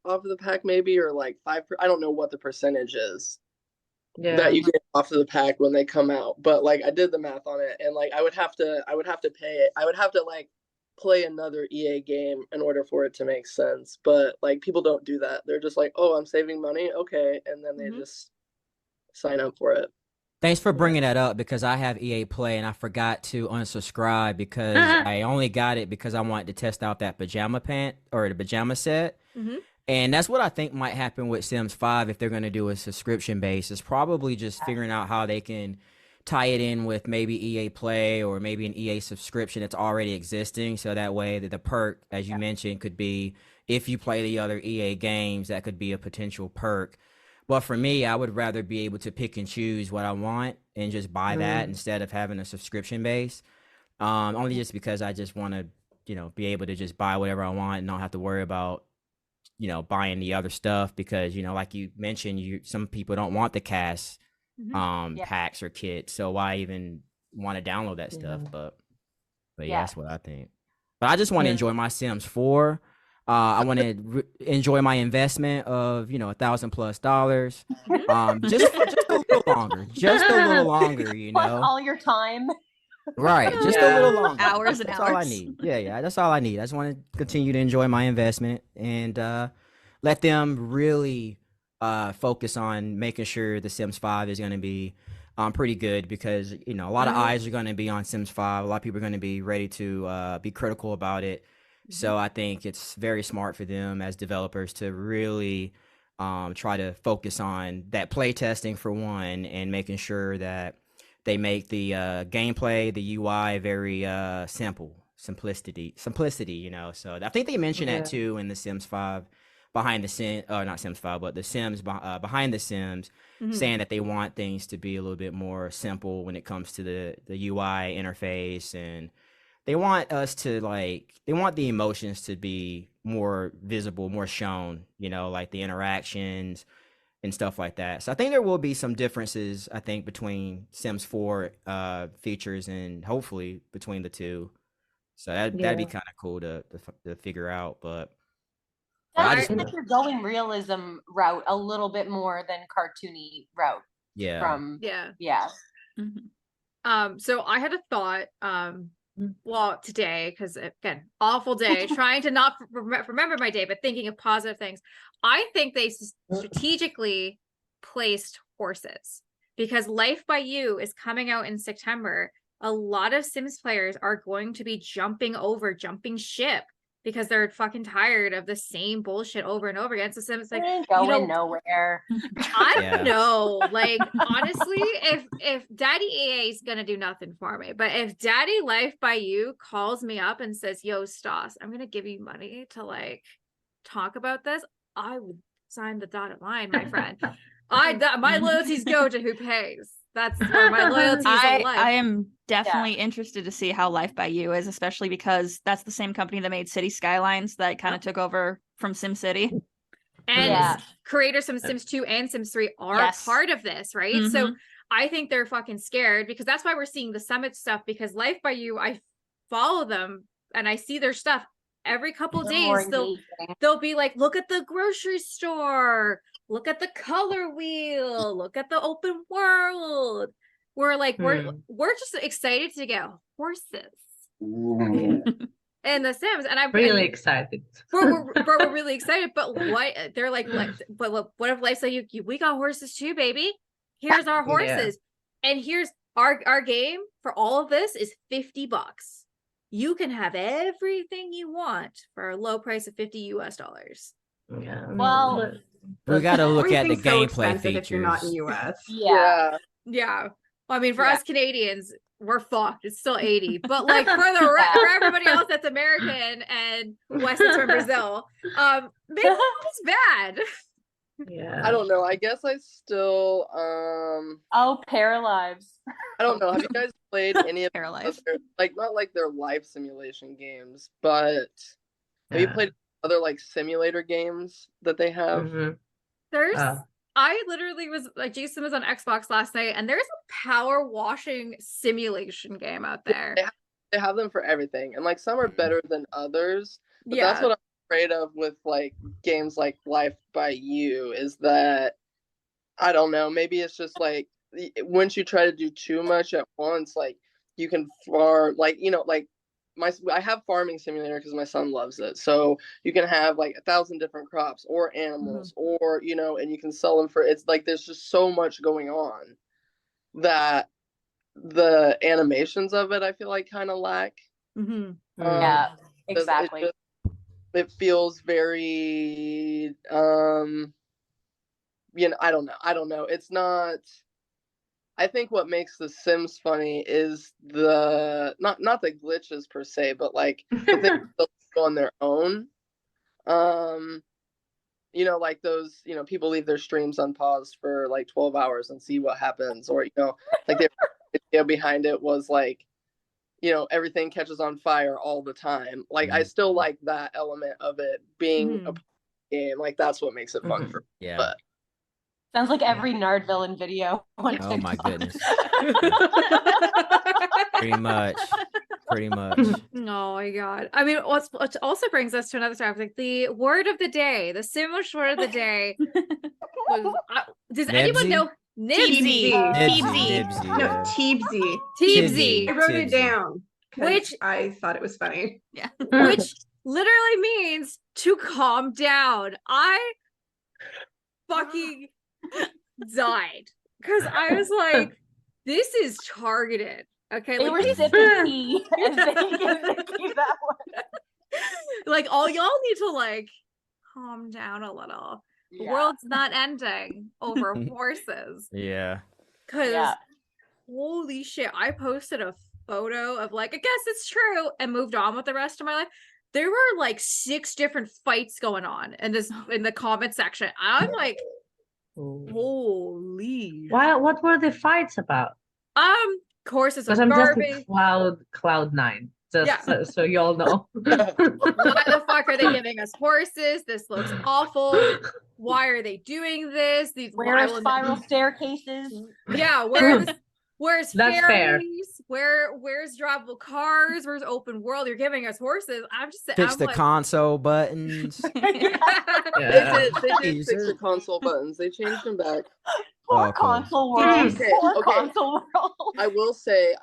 off of the pack, maybe, or like 5. I don't know what the percentage is that you get off of the pack when they come out. But like I did the math on it, and like I would have to pay it. I would have to like play another EA game in order for it to make sense. But like people don't do that. They're just like, oh, I'm saving money, okay, and then they just sign up for it. Thanks for bringing that up, because I have EA Play and I forgot to unsubscribe because I only got it because I wanted to test out that pajama pant or the pajama set. And that's what I think might happen with Sims 5 if they're going to do a subscription base. Is probably just figuring out how they can tie it in with maybe EA Play or maybe an EA subscription that's already existing. So that way that the perk, as you mentioned, could be if you play the other EA games, that could be a potential perk. But for me, I would rather be able to pick and choose what I want and just buy that instead of having a subscription base. Only just because I just want to, be able to just buy whatever I want and not have to worry about, buying the other stuff, because, like you mentioned, some people don't want the cast packs or kits. So why even want to download that stuff? But yeah, that's what I think. But I just want to enjoy my Sims 4. I want to enjoy my investment of $1,000+ just a little longer, all your time, right? Just a little longer, hours and that's hours. all I need. Yeah, that's all I need. I just want to continue to enjoy my investment and let them really focus on making sure the Sims 5 is going to be pretty good, because a lot of eyes are going to be on Sims 5. A lot of people are going to be ready to be critical about it. So I think it's very smart for them as developers to really try to focus on that play testing for one, and making sure that they make the gameplay, the UI very simplicity. So I think they mentioned that too in the Sims 5 behind the Sims, or not Sims 5, but the Sims behind the Sims, saying that they want things to be a little bit more simple when it comes to the UI interface, and they want us to they want the emotions to be more visible, more shown, like the interactions and stuff like that. So I think there will be some differences, I think, between Sims 4 features and hopefully between the two. So that'd be kind of cool to figure out. But I think you're going realism route a little bit more than cartoony route. So I had a thought well today, because again, awful day, trying to not remember my day, but thinking of positive things. I think they strategically placed horses, because Life by You is coming out in September. A lot of Sims players are going to be jumping ship because they're fucking tired of the same bullshit over and over again. So Sims like, It ain't you going know, nowhere. I Yeah. don't know. Like, honestly, if Daddy EA is gonna do nothing for me, but if Daddy Life by You calls me up and says, "Yo, Stas, I'm gonna give you money to like talk about this," I would sign the dotted line, my friend. My loyalties go to who pays. That's where my loyalties I lie. am definitely interested to see how Life by You is, especially because that's the same company that made City Skylines that kind of took over from SimCity. And Yeah. creators from Sims 2 and Sims 3 are Yes. part of this, right? So I think they're fucking scared because that's why we're seeing the summit stuff, because Life by You, I follow them and I see their stuff every couple They're more days. engaging. They'll be like, look at the grocery store, look at the color wheel, look at the open world. We're like, we're just excited to get horses in the Sims, and I'm Really excited. we're really excited. But what they're like, but look, what if Life's like, you we got horses too, baby? Here's our horses, and here's our game for all of this is $50. You can have everything you want for a low price of $50 US. Yeah. Well, We got to look at the Everything's so gameplay expensive if you're not in features. US. yeah. Yeah. Well, I mean, for Yeah. us Canadians, we're fucked. It's still 80. But like for for everybody else that's American and Wes that's from Brazil, maybe it's bad. Yeah. I don't know. I guess I still Oh, Paralives. I don't know. Have you guys played any of Paralives. other, like, not like their life simulation games, but have you played other like simulator games that they have? Mhm. There's I literally was like, Jason was on Xbox last night, and there's a power washing simulation game out there. They have them for everything, and like some are better than others. But that's Yeah. what I'm afraid of with like games like Life by You, is that I don't know, maybe it's just like once you try to do too much at once, like you can farm, like, you know, like I have farming simulator because my son loves it. So you can have like 1,000 different crops or animals, or, you know, and you can sell them for, it's like there's just so much going on that the animations of it I feel like kind of lack. Yeah, exactly. It feels very you know, I don't know. It's not. I think what makes The Sims funny is the not the glitches per se, but like the things that go on their own. You know, like those, you know, people leave their streams unpaused for like 12 hours and see what happens, or, you know, like the idea behind it was like, you know, everything catches on fire all the time. Like I still like that element of it being a game. Like that's what makes it fun for me. Yeah. But Sounds like every Nardvillain video on Oh my TikTok. goodness. Pretty much. Oh my god. I mean, what also brings us to another topic, the word of the day, the Simlish word of the day. Does anyone know? Nibsy. Teebsy. No, Yeah. Teebsy. Teebsy. I wrote it Tibsy. down. 'cause Which- I thought it was funny. Yeah. Which literally means to calm down. I fucking died because I was like, this is targeted. Okay, They like were these- sipping tea and they gave Nikki that one. like all y'all need to like calm down a little. The Yeah. world's not ending over horses. Yeah. Because Yeah. holy shit, I posted a photo of like, I guess it's true, and moved on with the rest of my life. There were like 6 different fights going on in the comment section. I'm like, holy. What were the fights about? Courses of Because I'm just garbage. cloud 9. Just Yeah. so you all know. Why the fuck are they giving us horses? This looks awful. Why are they doing this? These Where are violent- spiral staircases? Yeah, where's That's fair. ferries? Where's drivable cars? Where's open world? You're giving us horses. I'm just Fix the like, console buttons. they did fix Jesus. the console buttons. They changed them back. Poor Oh, cool. console world. Okay, Poor okay. console world. I will say,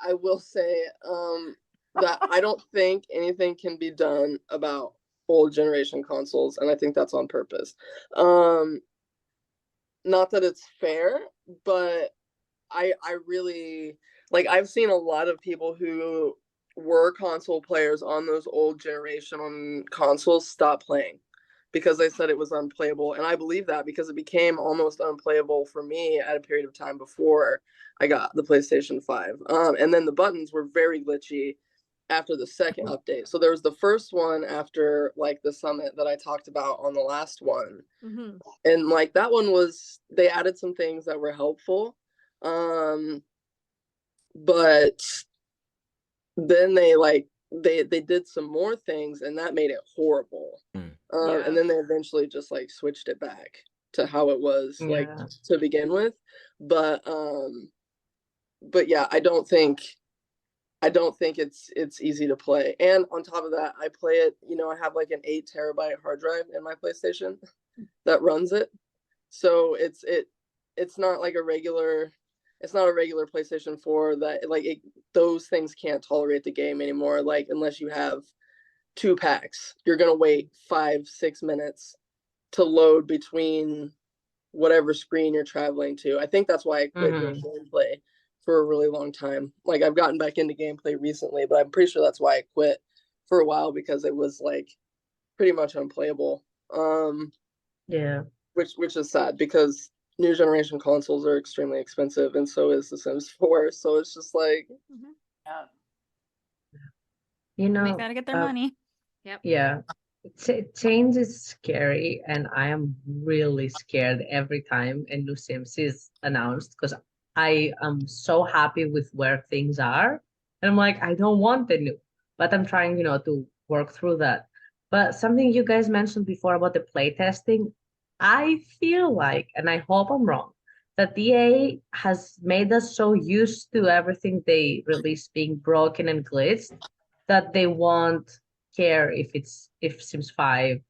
that I don't think anything can be done about old generation consoles, and I think that's on purpose. Not that it's fair, but I really like, I've seen a lot of people who were console players on those old generation consoles stopped playing because they said it was unplayable. And I believe that because it became almost unplayable for me at a period of time before I got the PlayStation 5. And then the buttons were very glitchy after the second update. So there was the first one after like the summit that I talked about on the last one. Mhm. And like that one was, they added some things that were helpful. But then they did some more things and that made it horrible. Yeah. And then they eventually just like switched it back to how it was like Yeah. to begin with. But yeah, I don't think it's easy to play. And on top of that, I play it, you know, I have like an 8 terabyte hard drive in my PlayStation that runs it. So it's not like a regular PlayStation 4 that like those things can't tolerate the game anymore. Like unless you have 2 packs, you're gonna wait 5-6 minutes to load between whatever screen you're traveling to. I think that's why I quit doing gameplay for a really long time. Like I've gotten back into gameplay recently, but I'm pretty sure that's why I quit for a while because it was like pretty much unplayable. Yeah. Which is sad because new generation consoles are extremely expensive and so is the Sims 4. So it's just like You know, They gotta get their money. Yep. yeah. Change is scary, and I am really scared every time a new Sims is announced because I am so happy with where things are. And I'm like, I don't want the new, but I'm trying, to work through that. But something you guys mentioned before about the playtesting, I feel like, and I hope I'm wrong, that EA has made us so used to everything they release being broken and glitched that they won't care if Sims 5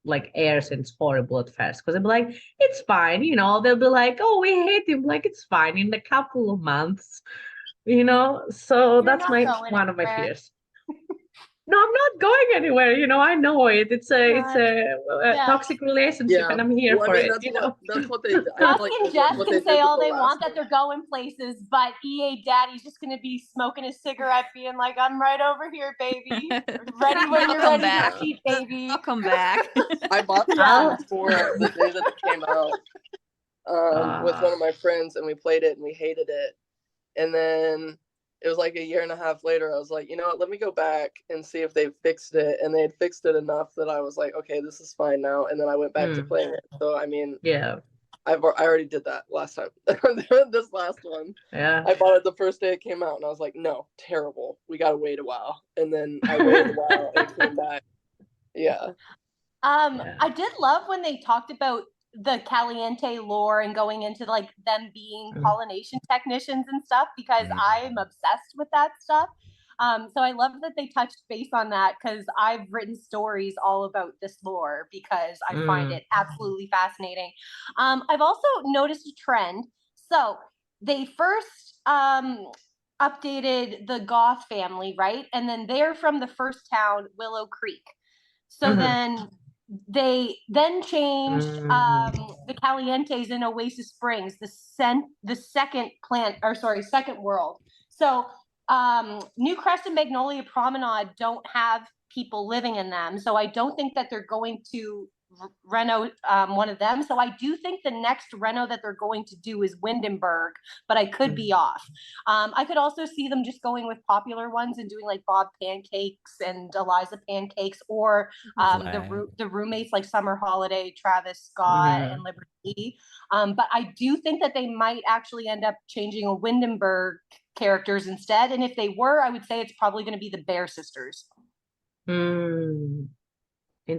like airs and it's horrible at first because they'll be like, it's fine, they'll be like, oh, we hate him, like it's fine in a couple of months, so You're that's not going one of my anywhere. fears. No, I'm not going anywhere, I know it. It's a Yeah. toxic relationship and I'm here well, for I mean, it, that's what they I Us feel like and that's Jess what can they say did all with they the want last that they're going places, but EA Daddy's just gonna be smoking a cigarette, being like, "I'm right over here, baby. Ready when I'll you're come ready back. to eat, baby." I'll come back. I bought the Yeah. Sims 4 the day that it came out with one of my friends and we played it and we hated it. And then it was like a year and a half later, I was like, you know what, let me go back and see if they've fixed it. And they had fixed it enough that I was like, okay, this is fine now. And then I went back to playing it. So, I mean, Yeah. I already did that last time. This last one. Yeah. I bought it the first day it came out and I was like, no, terrible. We got to wait a while. And then I waited a while and it came back. Yeah. I did love when they talked about the Caliente lore and going into like them being pollination technicians and stuff because I'm obsessed with that stuff. So I love that they touched base on that because I've written stories all about this lore because I find it absolutely fascinating. I've also noticed a trend. So they first updated the Goth family, right? And then they're from the first town, Willow Creek. So then they then changed the Calientes in Oasis Springs, the second world. So New Crest and Magnolia Promenade don't have people living in them. So I don't think that they're going to reno one of them. So I do think the next reno that they're going to do is Windenburg, but I could be off. I could also see them just going with popular ones and doing like Bob Pancakes and Eliza Pancakes, or the roommates like Summer Holiday, Travis Scott, and Liberty. But I do think that they might actually end up changing a Windenburg characters instead. And if they were, I would say it's probably going to be the Bear Sisters.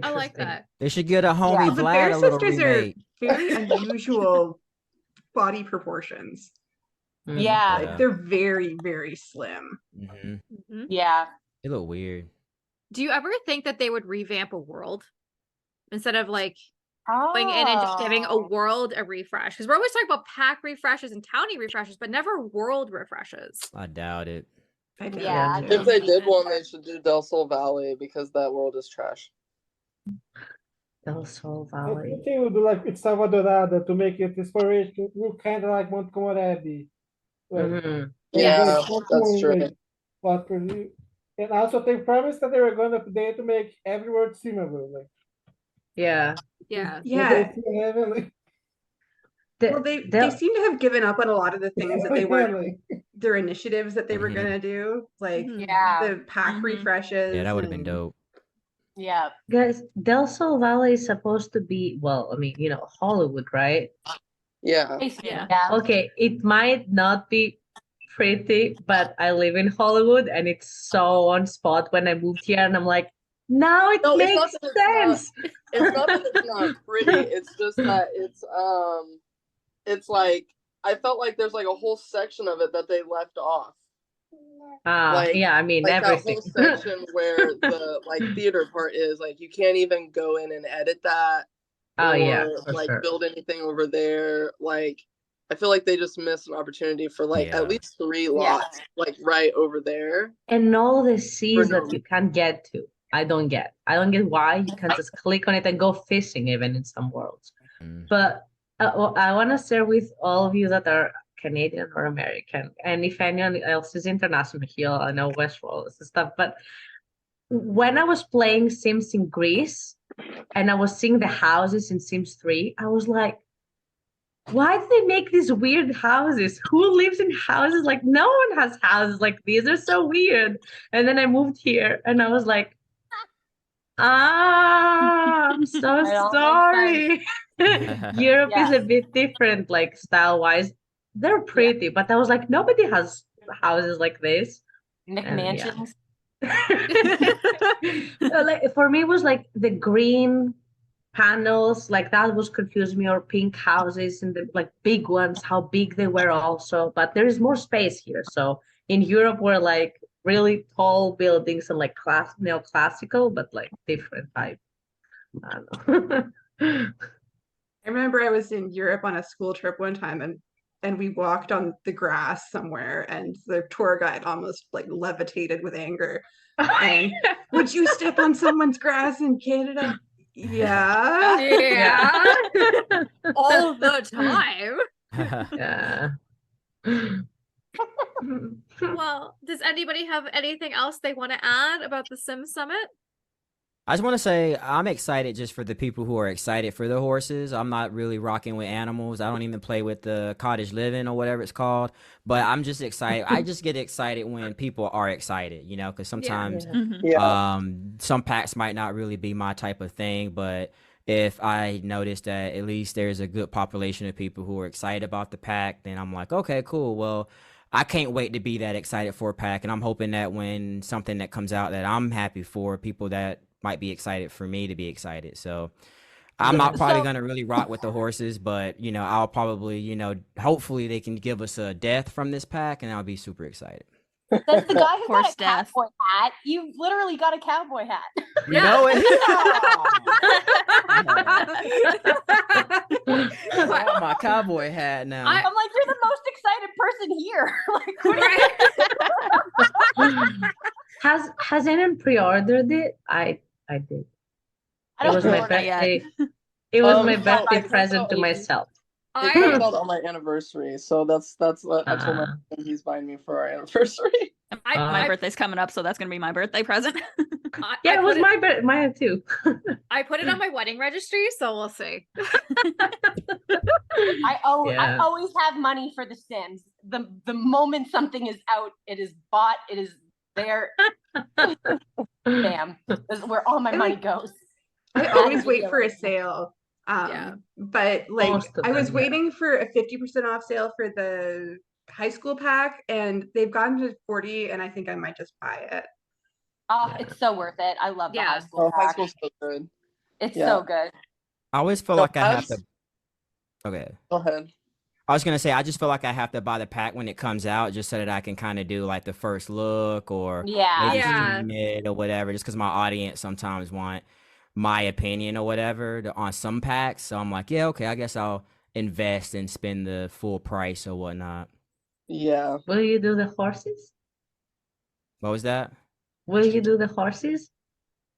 I like that. They should get a homie The Vlad Bear a little Sisters remake. are very unusual body proportions. Yeah. Like they're very, very slim. Yeah. They look weird. Do you ever think that they would revamp a world instead of like going in and just giving a world a refresh? Because we're always talking about pack refreshes and townie refreshes, but never world refreshes. I doubt it. Yeah. If they did one, they should do Del Sol Valley because that world is trash. Del Sol I Valley. think they would do like it's Salvadorada to make it inspiration. Look kind of like Montgomery Abbey. Like, Yeah, that's true. Like, And also they promised that they were going to update to make every word seemable. Like Yeah. Yeah. Yeah. Like, Well, they seem to have given up on a lot of the things that they were their initiatives that they were gonna do, like Yeah. the pack refreshes. Yeah, that would have been and- dope. Yeah. Guys, Del Sol Valley is supposed to be, well, I mean, Hollywood, right? Yeah. Basically, Yeah. yeah. Okay, it might not be pretty, but I live in Hollywood and it's so on spot when I moved here and I'm like, now it No, it's not makes that it's not- sense. It's not that it's not pretty. It's just that it's like I felt like there's like a whole section of it that they left off. Like- Yeah, I mean, Like everything. that whole section where the like theater part is, like you can't even go in and edit that. Oh, yeah, or for like sure. build anything over there. Like I feel like they just missed an opportunity for like Yeah. at least 3 lots, like right over there. And all the seas no- that you can't get to. I don't get why you can't just click on it and go fishing even in some worlds. Mm. But I want to share with all of you that are Canadian or American, and if anyone else is international here, I know Wes.Royals and stuff. But when I was playing Sims in Greece, and I was seeing the houses in Sims 3, I was like, why do they make these weird houses? Who lives in houses like no one has houses like these? They're so weird. And then I moved here, and I was like, I'm so It all sorry. Europe is a Yes. bit different, like style-wise. They're pretty, but I was like, nobody has houses like this. McMansions. Like for me, it was like the green panels, like that was confused me, or pink houses and the like big ones, how big they were also. But there is more space here. So in Europe, we're like really tall buildings and like neoclassical, but like different type. I don't know. I remember I was in Europe on a school trip one time and we walked on the grass somewhere and the tour guide almost like levitated with anger. And would you step on someone's grass in Canada? Yeah. Yeah. All the time. Yeah. Well, does anybody have anything else they want to add about the Sim Summit? I just want to say I'm excited just for the people who are excited for the horses. I'm not really rocking with animals. I don't even play with the cottage living or whatever it's called. But I'm just excited. I just get excited when people are excited, because sometimes Yeah. some packs might not really be my type of thing. But if I notice that at least there's a good population of people who are excited about the pack, then I'm like, okay, cool. Well, I can't wait to be that excited for a pack. And I'm hoping that when something that comes out that I'm happy for, people that might be excited for me to be excited. So I'm not probably going to really rock with the horses, but I'll probably, hopefully they can give us a death from this pack and I'll be super excited. That's the guy who got Horse a death. cowboy hat. You literally got a cowboy hat. You know it? But- I want my cowboy hat now. I'm like, you're the most excited person here. Like, what are you- Has anyone pre-ordered it? I did. I It don't was my know. Not yet. birthday. It was my no, birthday I present to know. myself. It comes out on my anniversary, so that's what I told my Ah. husband he's buying me for our anniversary. My birthday's coming up, so that's gonna be my birthday present. Yeah, it was mine too. I put it on my wedding registry, so we'll see. I Yeah. always have money for The Sims. The moment something is out, it is bought, it is there. Bam. This is where all my money goes. I always wait for a sale. Yeah. But like Most of I was them, yeah. waiting for a 50% off sale for the high school pack and they've gone to 40 and I think I might just buy it. Oh, Yeah. it's so worth it. I love the Yeah. high school High pack. school's so good. It's Yeah. so good. I always feel So like I have as- to. Okay. Go ahead. I was gonna say I just feel like I have to buy the pack when it comes out, just so that I can kind of do like the first look or Yeah. maybe Yeah. stream it or whatever. Just because my audience sometimes want my opinion or whatever on some packs, so I'm like, yeah, okay, I guess I'll invest and spend the full price or whatnot. Yeah. Will you do the horses? What was that? Will you do the horses?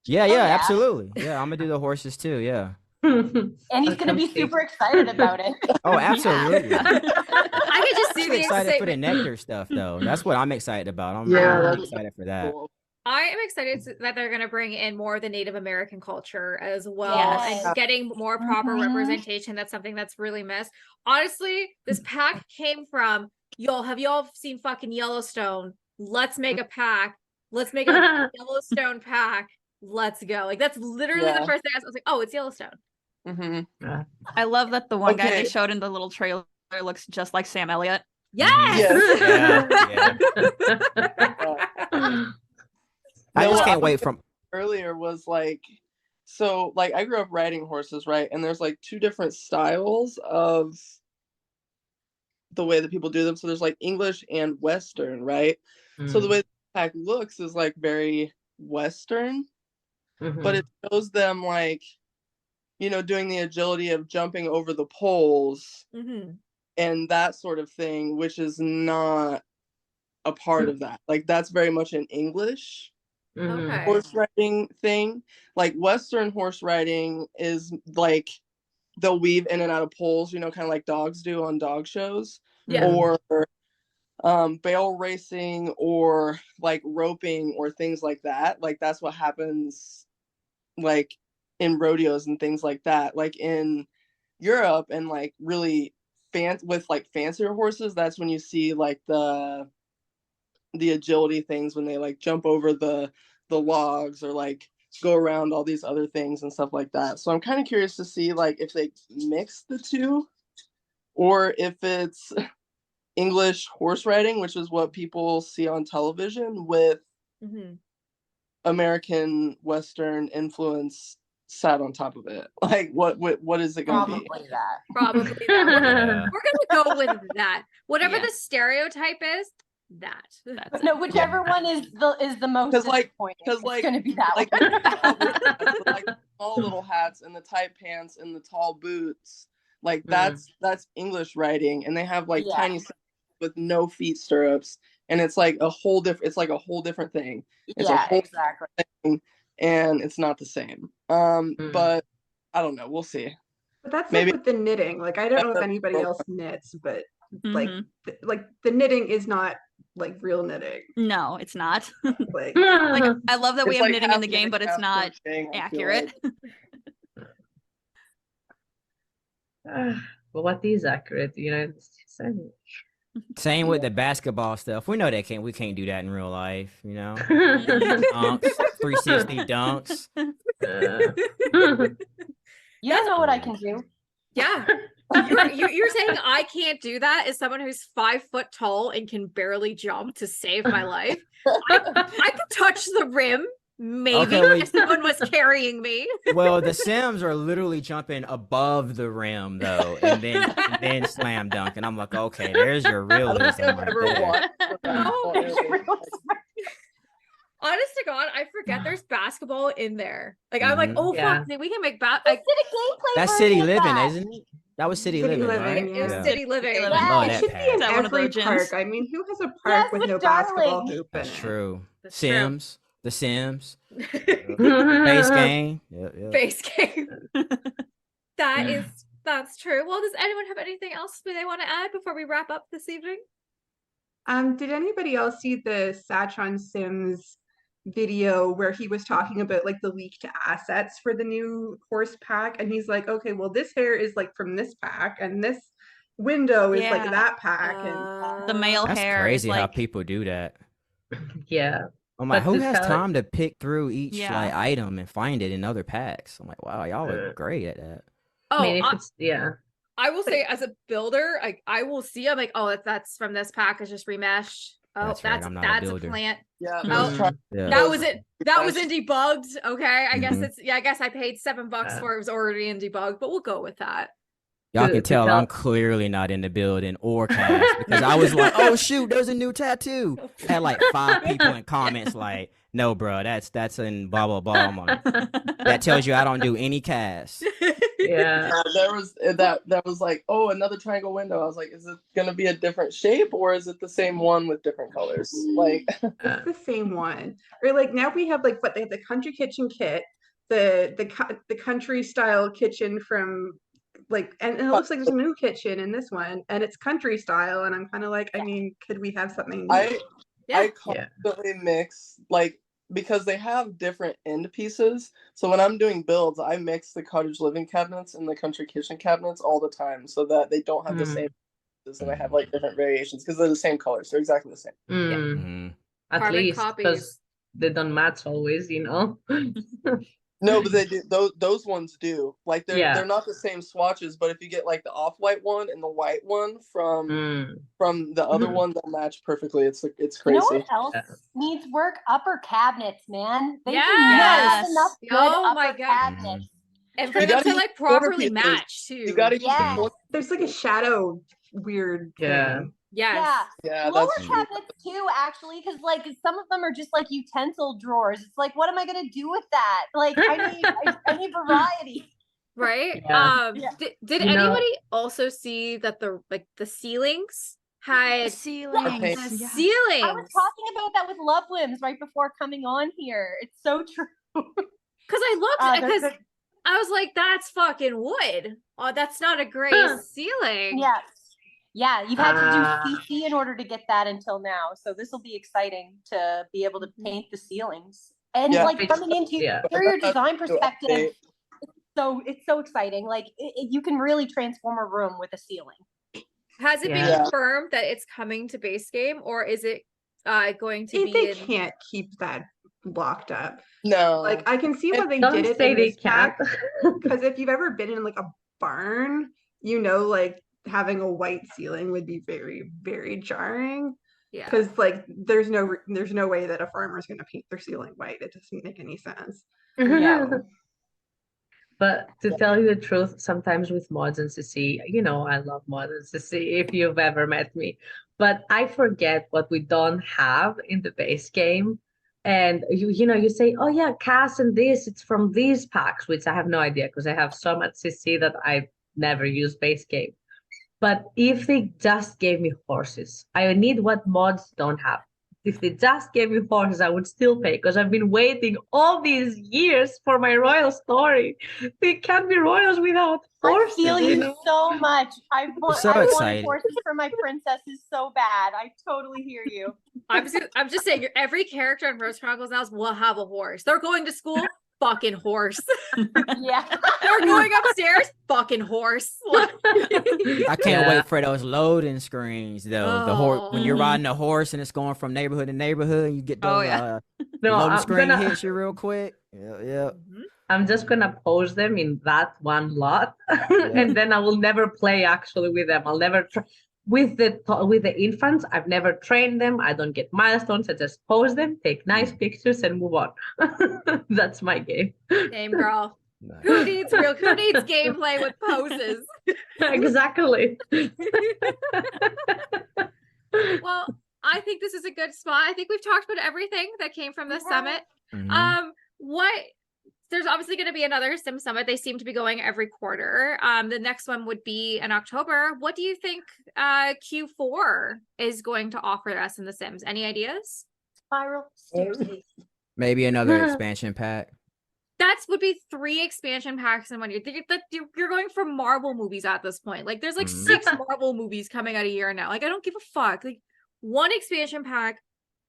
Yeah, yeah. absolutely. Yeah, I'm gonna do the horses too. Yeah. And he's going to be super excited about it. Oh, absolutely. I could just see I'm the excited for the excitement. nectar stuff though. That's what I'm excited about. I'm Yeah, really that's excited for that. Cool. I am excited that they're going to bring in more of the Native American culture as well, Yes. and getting more proper Mhm. representation. That's something that's really missed. Honestly, this pack came from have y'all seen fucking Yellowstone? Let's make a pack. Let's make a Yellowstone pack. Let's go. Like that's literally the first thing I was like, oh, it's Yellowstone. Mm-hmm. I love that the one guy they Okay. showed in the little trailer looks just like Sam Elliott. Yes. Yes. Yeah. I No, just what can't was wait from. earlier was like, so like I grew up riding horses, right? And there's like two different styles of the way that people do them. So there's like English and Western, right? So the way the pack looks is like very Western, but it shows them like, you know, doing the agility of jumping over the poles and that sort of thing, which is not a part of that. Like that's very much an English Okay. horse riding thing. Like Western horse riding is like they'll weave in and out of poles, you know, kind of like dogs do on dog shows. Yeah. Or barrel racing or like roping or things like that. Like that's what happens like in rodeos and things like that. Like in Europe and like really with like fancier horses, that's when you see like the agility things when they like jump over the logs or like go around all these other things and stuff like that. So I'm kind of curious to see like if they mix the two or if it's English horse riding, which is what people see on television, with American Western influence sat on top of it. Like what is it going to be? Probably that. Probably that. We're gonna go with that. Whatever Yeah. the stereotype is, that's No, whichever one is the most disappointing. Because like, it's gonna be that like, one. like small little hats and the tight pants and the tall boots, like that's English riding, and they have like tiny with no feet stirrups, and it's like a whole different thing. It's a whole exactly thing, and it's not the same. But I don't know. We'll see. But that's Maybe like with the knitting. Like I don't know if anybody else knits, but like the knitting is not like real knitting. No, it's not. Like I love that we it's have like knitting half in the game, knitting, but it's half not crocheting, I feel accurate. Well, what is accurate? You know, Same with the basketball stuff. We know we can't do that in real life, you know. Dunks, 360 dunks. You don't know what I can do. Yeah. You're saying I can't do that as someone who's 5 foot tall and can barely jump to save my life? I could touch the rim, maybe, if someone was carrying me. Well, the Sims are literally jumping above the rim though, and then slam dunk, and I'm like, okay, there's your realism right there. Honest to God, I forget there's basketball in there. Like I'm like, oh fuck, we can make That's City Living, isn't it? That was City Living, right? It was City Living. it should be in that one of every those gyms? park. I mean, who has a park with no basketball hoop in That's it? true. That's Sims, The Sims, base game, base game. That's true. Well, does anyone have anything else they want to add before we wrap up this evening? Did anybody else see the Satchon Sims video where he was talking about like the leaked assets for the new horse pack, and he's like, okay, well this hair is like from this pack and this window is like that pack, and the male That's hair crazy is like how people do that. Yeah. I'm like, But who to has tell- time to pick through each Yeah. like item and find it in other packs? I'm like, wow, y'all are great at that. Oh, I mean, if it's I will say as a builder, I will see. I'm like, oh, that's from this pack. It's just remeshed. Oh, That's right, I'm not a that's a builder. plant. Yeah. Oh, Yeah. that was it. That was in debugged. Okay, I guess Mhm. I guess I paid $7 for it. It was already in debugged, but we'll go with that. Y'all To- can to tell tell- I'm clearly not in the building or cast because I was like, oh shoot, there's a new tattoo. I had like 5 people in comments like, no, bro, that's in blah blah blah. I'm like, that tells you I don't do any casts. Yeah. There was that was like, oh, another triangle window. I was like, is it gonna be a different shape or is it the same one with different colors? Like, it's the same one. Or like now we have like what they have the country kitchen kit, the country style kitchen from like, and it looks like there's a new kitchen in this one, and it's country style, and I'm kind of like, I mean, could we have something new? I constantly mix like because they have different end pieces. So when I'm doing builds, I mix the cottage living cabinets and the country kitchen cabinets all the time, so that they don't have the same pieces, and I have like different variations because they're the same colors. They're exactly the same. At Carbon least because copies. they don't match always, you know. No, but they do. Those ones do. Like they're not the same swatches, but if you get like the off-white one and the white one from the other one, they'll match perfectly. It's You know crazy. what else needs work? Upper cabinets, man. They do Yes. not enough good Oh my upper God. cabinets. And for You them gotta to use like corner properly pieces. match too. You gotta use Yes. corner- There's like a shadow weird thing. Yes. Yeah, Lower that's true. cabinets too, actually, because like some of them are just like utensil drawers. It's like, what am I gonna do with that? Like, I need variety. Right. Yeah. Did You know- anybody also see that the ceilings had The ceilings. paint. the Yeah. ceilings? I was talking about that with Love Whims right before coming on here. It's so true. Because I looked because I was like, that's fucking wood. Oh, that's not a gray ceiling. Yeah. Yeah, you've had to do CC in order to get that until now. So this will be exciting to be able to paint the ceilings. And like from an interior design perspective, it's so exciting. Like you can really transform a room with a ceiling. Has it been confirmed that it's coming to base game, or is it going to be? They can't keep that locked up. No, like I can see why they Don't did it say in they this pack, can't. because if you've ever been in like a barn, you know, like having a white ceiling would be very, very jarring. Yeah, because like there's no way that a farmer is going to paint their ceiling white. It doesn't make any sense. Yeah. But to tell you the truth, sometimes with mods and CC, you know, I love mods and CC if you've ever met me. But I forget what we don't have in the base game. And you know, you say, oh yeah, cast and this, it's from these packs, which I have no idea because I have so much CC that I never use base game. But if they just gave me horses, I need what mods don't have. If they just gave me horses, I would still pay because I've been waiting all these years for my royal story. They can't be royals without horses. I feel you so much. I wanted excited. horses for my princesses so bad. I totally hear you. I'm just saying, every character in Rose Chronicles now will have a horse. They're going to school, fucking horse. Yeah. They're going upstairs, fucking horse. I can't wait for those loading screens though. The horse when you're Oh. riding a horse and it's going from neighborhood to neighborhood, and you get those No, loading I'm screen gonna- hits you real quick. Yeah. I'm just gonna post them in that one lot, and then I will never play actually with them. I'll never try with the infants. I've never trained them. I don't get milestones. I just post them, take nice pictures, and move on. That's my game. Same girl. Who needs gameplay with poses? Exactly. Well, I think this is a good spot. I think we've talked about everything that came from the summit. There's obviously going to be another Sim Summit. They seem to be going every quarter. The next one would be in October. What do you think Q4 is going to offer us in The Sims? Any ideas? Spiral staircase. Maybe another expansion pack. That would be 3 expansion packs in 1 year. You're going for Marvel movies at this point. Like, there's like 6 Marvel movies coming out a year now. Like, I don't give a fuck. Like, 1 expansion pack,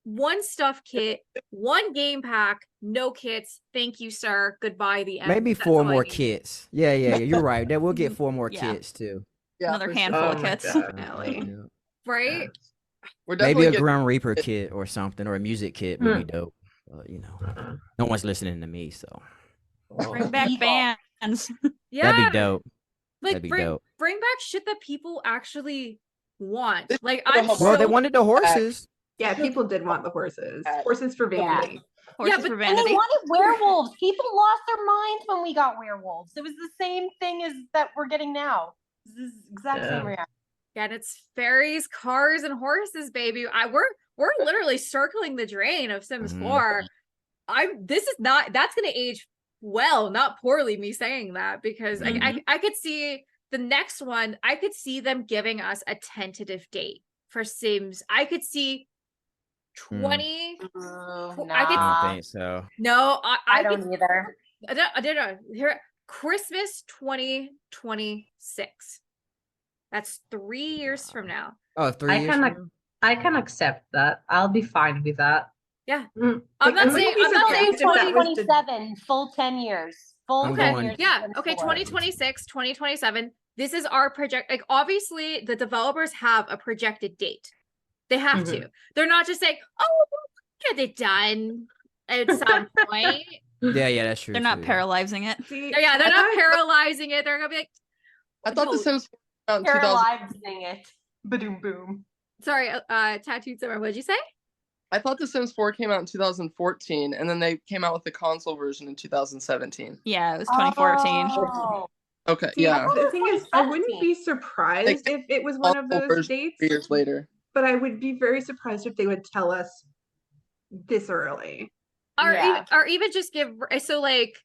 1 stuff kit, 1 game pack, no kits. Thank you, sir. Goodbye. The end. Maybe That's 4 all I more need. kits. Yeah, you're right. That we'll get 4 more kits too. Yeah, Another for handful sure. of kits. Definitely. Right? We're Maybe definitely a getting- Grim Reaper kit or something, or a music kit would be dope. You know, no one's listening to me, so Bring back bands. Yeah. that'd be dope. Like, That'd be bring dope. back shit that people actually want. This Like, is I'm the so... Well, they wanted the horses. Yeah, people did want the horses. Horses for vanity. Horses but- for And they vanity. wanted werewolves. People lost their minds when we got werewolves. It was the same thing as that we're getting now. This is exact same reaction. And it's fairies, cars, and horses, baby. We're literally circling the drain of Sims 4. That's gonna age well, not poorly, me saying that, because I could see the next one. I could see them giving us a tentative date for Sims. I could see 20. No. I could I don't think so. no, I don't either. I don't know. Here, Christmas 2026. That's 3 years from now. Oh, 3 years. I can accept that. I'll be fine with that. Yeah. Mm. I'm not I wouldn't saying be I'm not saying surprised if that was the- 2027, full 10 years. Full I'm 10 going- years. Yeah. Sims Okay. 4. 2026, 2027. This is our project. Like, obviously, the developers have a projected date. They have to. They're not just saying, "Oh, we'll get it done at some point." Yeah, that's true. They're not too, yeah. paralyzing it. See, They're not I- paralyzing it. They're gonna be like, I thought The No. Sims 4 came out in 2000. Paralyzing it. Ba-doom boom. sorry, tattooed summer. What'd you say? I thought The Sims 4 came out in 2014, and then they came out with the console version in 2017. Yeah, it was 2014. Oh. Okay, See, yeah. the thing is, I wouldn't be surprised Like, if it was one of console those version dates, 3 years later. but I would be very surprised if they would tell us this early. Or, Yeah. even just give, so like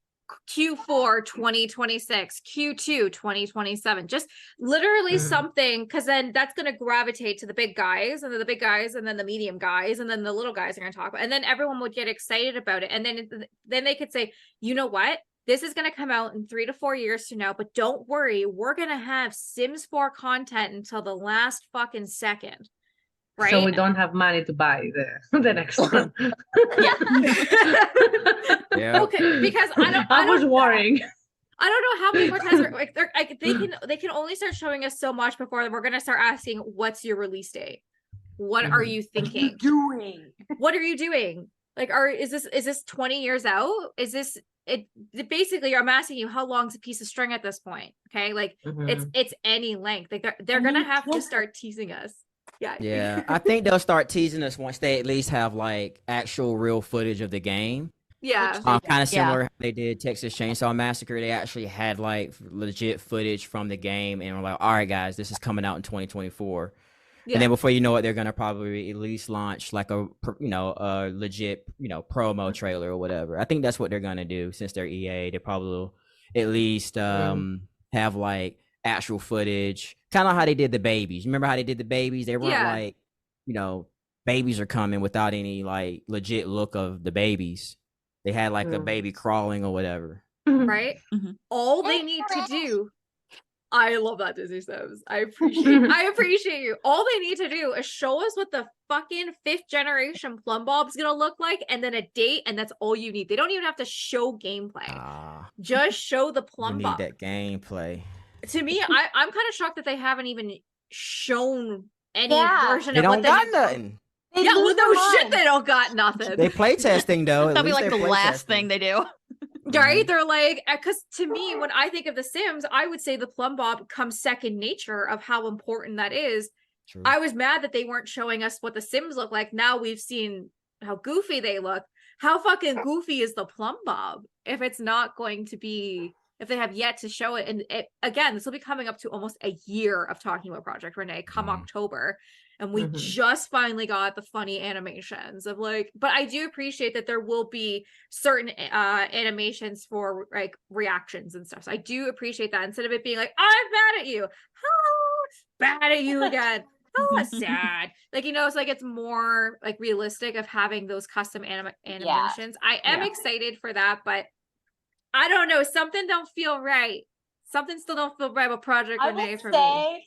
Q4 2026, Q2 2027, just literally something, because then that's going to gravitate to the big guys, and then the big guys, and then the medium guys, and then the little guys are going to talk about, and then everyone would get excited about it, and then they could say, you know what, this is going to come out in 3 to 4 years from now, but don't worry, we're going to have Sims 4 content until the last fucking second. Right? So we don't have money to buy the next one. Yeah. Okay, because I was worrying. I don't know how many more times like they can only start showing us so much before we're gonna start asking, what's your release date? What are you thinking? Doing. What are you doing? Like, is this 20 years out? Is this it? Basically, I'm asking you, how long's a piece of string at this point? Okay, like it's any length. Like they're gonna have to start teasing us. Yeah. Yeah, I think they'll start teasing us once they at least have like actual real footage of the game. Yeah. Kind of similar to how they did Texas Chainsaw Massacre. They actually had like legit footage from the game, and we're like, all right, guys, this is coming out in 2024. Yeah. And then before you know it, they're gonna probably at least launch like a legit promo trailer or whatever. I think that's what they're gonna do since they're EA. They probably will at least have like actual footage, kind of how they did the babies. Remember how they did the babies? They weren't like, babies are coming without any like legit look of the babies. They had like a baby crawling or whatever. Right? All they need to do. I love that, Disney Sims. I appreciate you. All they need to do is show us what the fucking 5th generation Plum Bob's gonna look like, and then a date, and that's all you need. They don't even have to show gameplay. Just show the Plum You Bob. need that gameplay. To me, I'm kind of shocked that they haven't even shown any version They of don't what got nothing. They Yeah, lose well, their no shit, mind. they don't got nothing. They play testing though. That'll be like the last thing they do. Right? They're like, because to me, when I think of The Sims, I would say the Plum Bob comes second nature of how important that is. True. I was mad that they weren't showing us what the Sims look like. Now we've seen how goofy they look. How fucking goofy is the Plum Bob if it's not going to be, if they have yet to show it? And again, this will be coming up to almost a year of talking about Project Renee come October. And we just finally got the funny animations of like, but I do appreciate that there will be certain animations for like reactions and stuff. So I do appreciate that, instead of it being like, I'm mad at you. Oh, bad at you again. Oh, sad. Like, it's like it's more like realistic of having those custom animations. I am excited for that, but I don't know. Something don't feel right. Something still don't feel right with Project Renee for me.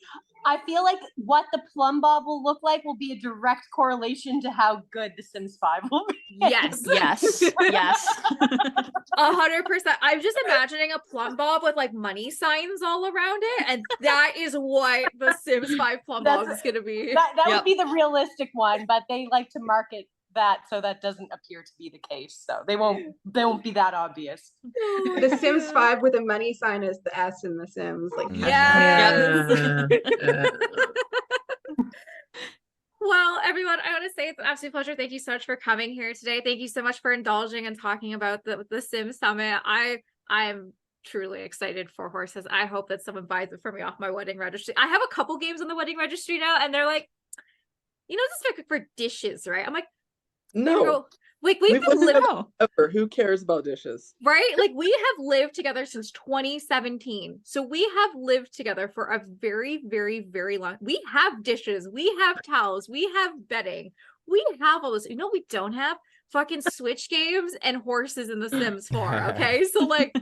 I feel like what the Plum Bob will look like will be a direct correlation to how good The Sims 5 will be. Yes. Yes. Yes. 100%. I'm just imagining a Plum Bob with like money signs all around it, and that is what the Sims 5 Plum Bob is gonna be. That would be the realistic one, but they like to market that so that doesn't appear to be the case. So they won't be that obvious. The Sims 5 with a money sign is the S in The Sims. Like, Yes. Well, everyone, I want to say it's an absolute pleasure. Thank you so much for coming here today. Thank you so much for indulging and talking about the Sims Summit. I'm truly excited for horses. I hope that someone buys it for me off my wedding registry. I have a couple games on the wedding registry now, and they're like, this is for dishes, right? I'm like, No. Like We've we've been lived living, together. Who cares about dishes? right? Like we have lived together since 2017. So we have lived together for a very, very, very long. We have dishes, we have towels, we have bedding, we have all this. We don't have fucking Switch games and horses in The Sims 4. Okay. So like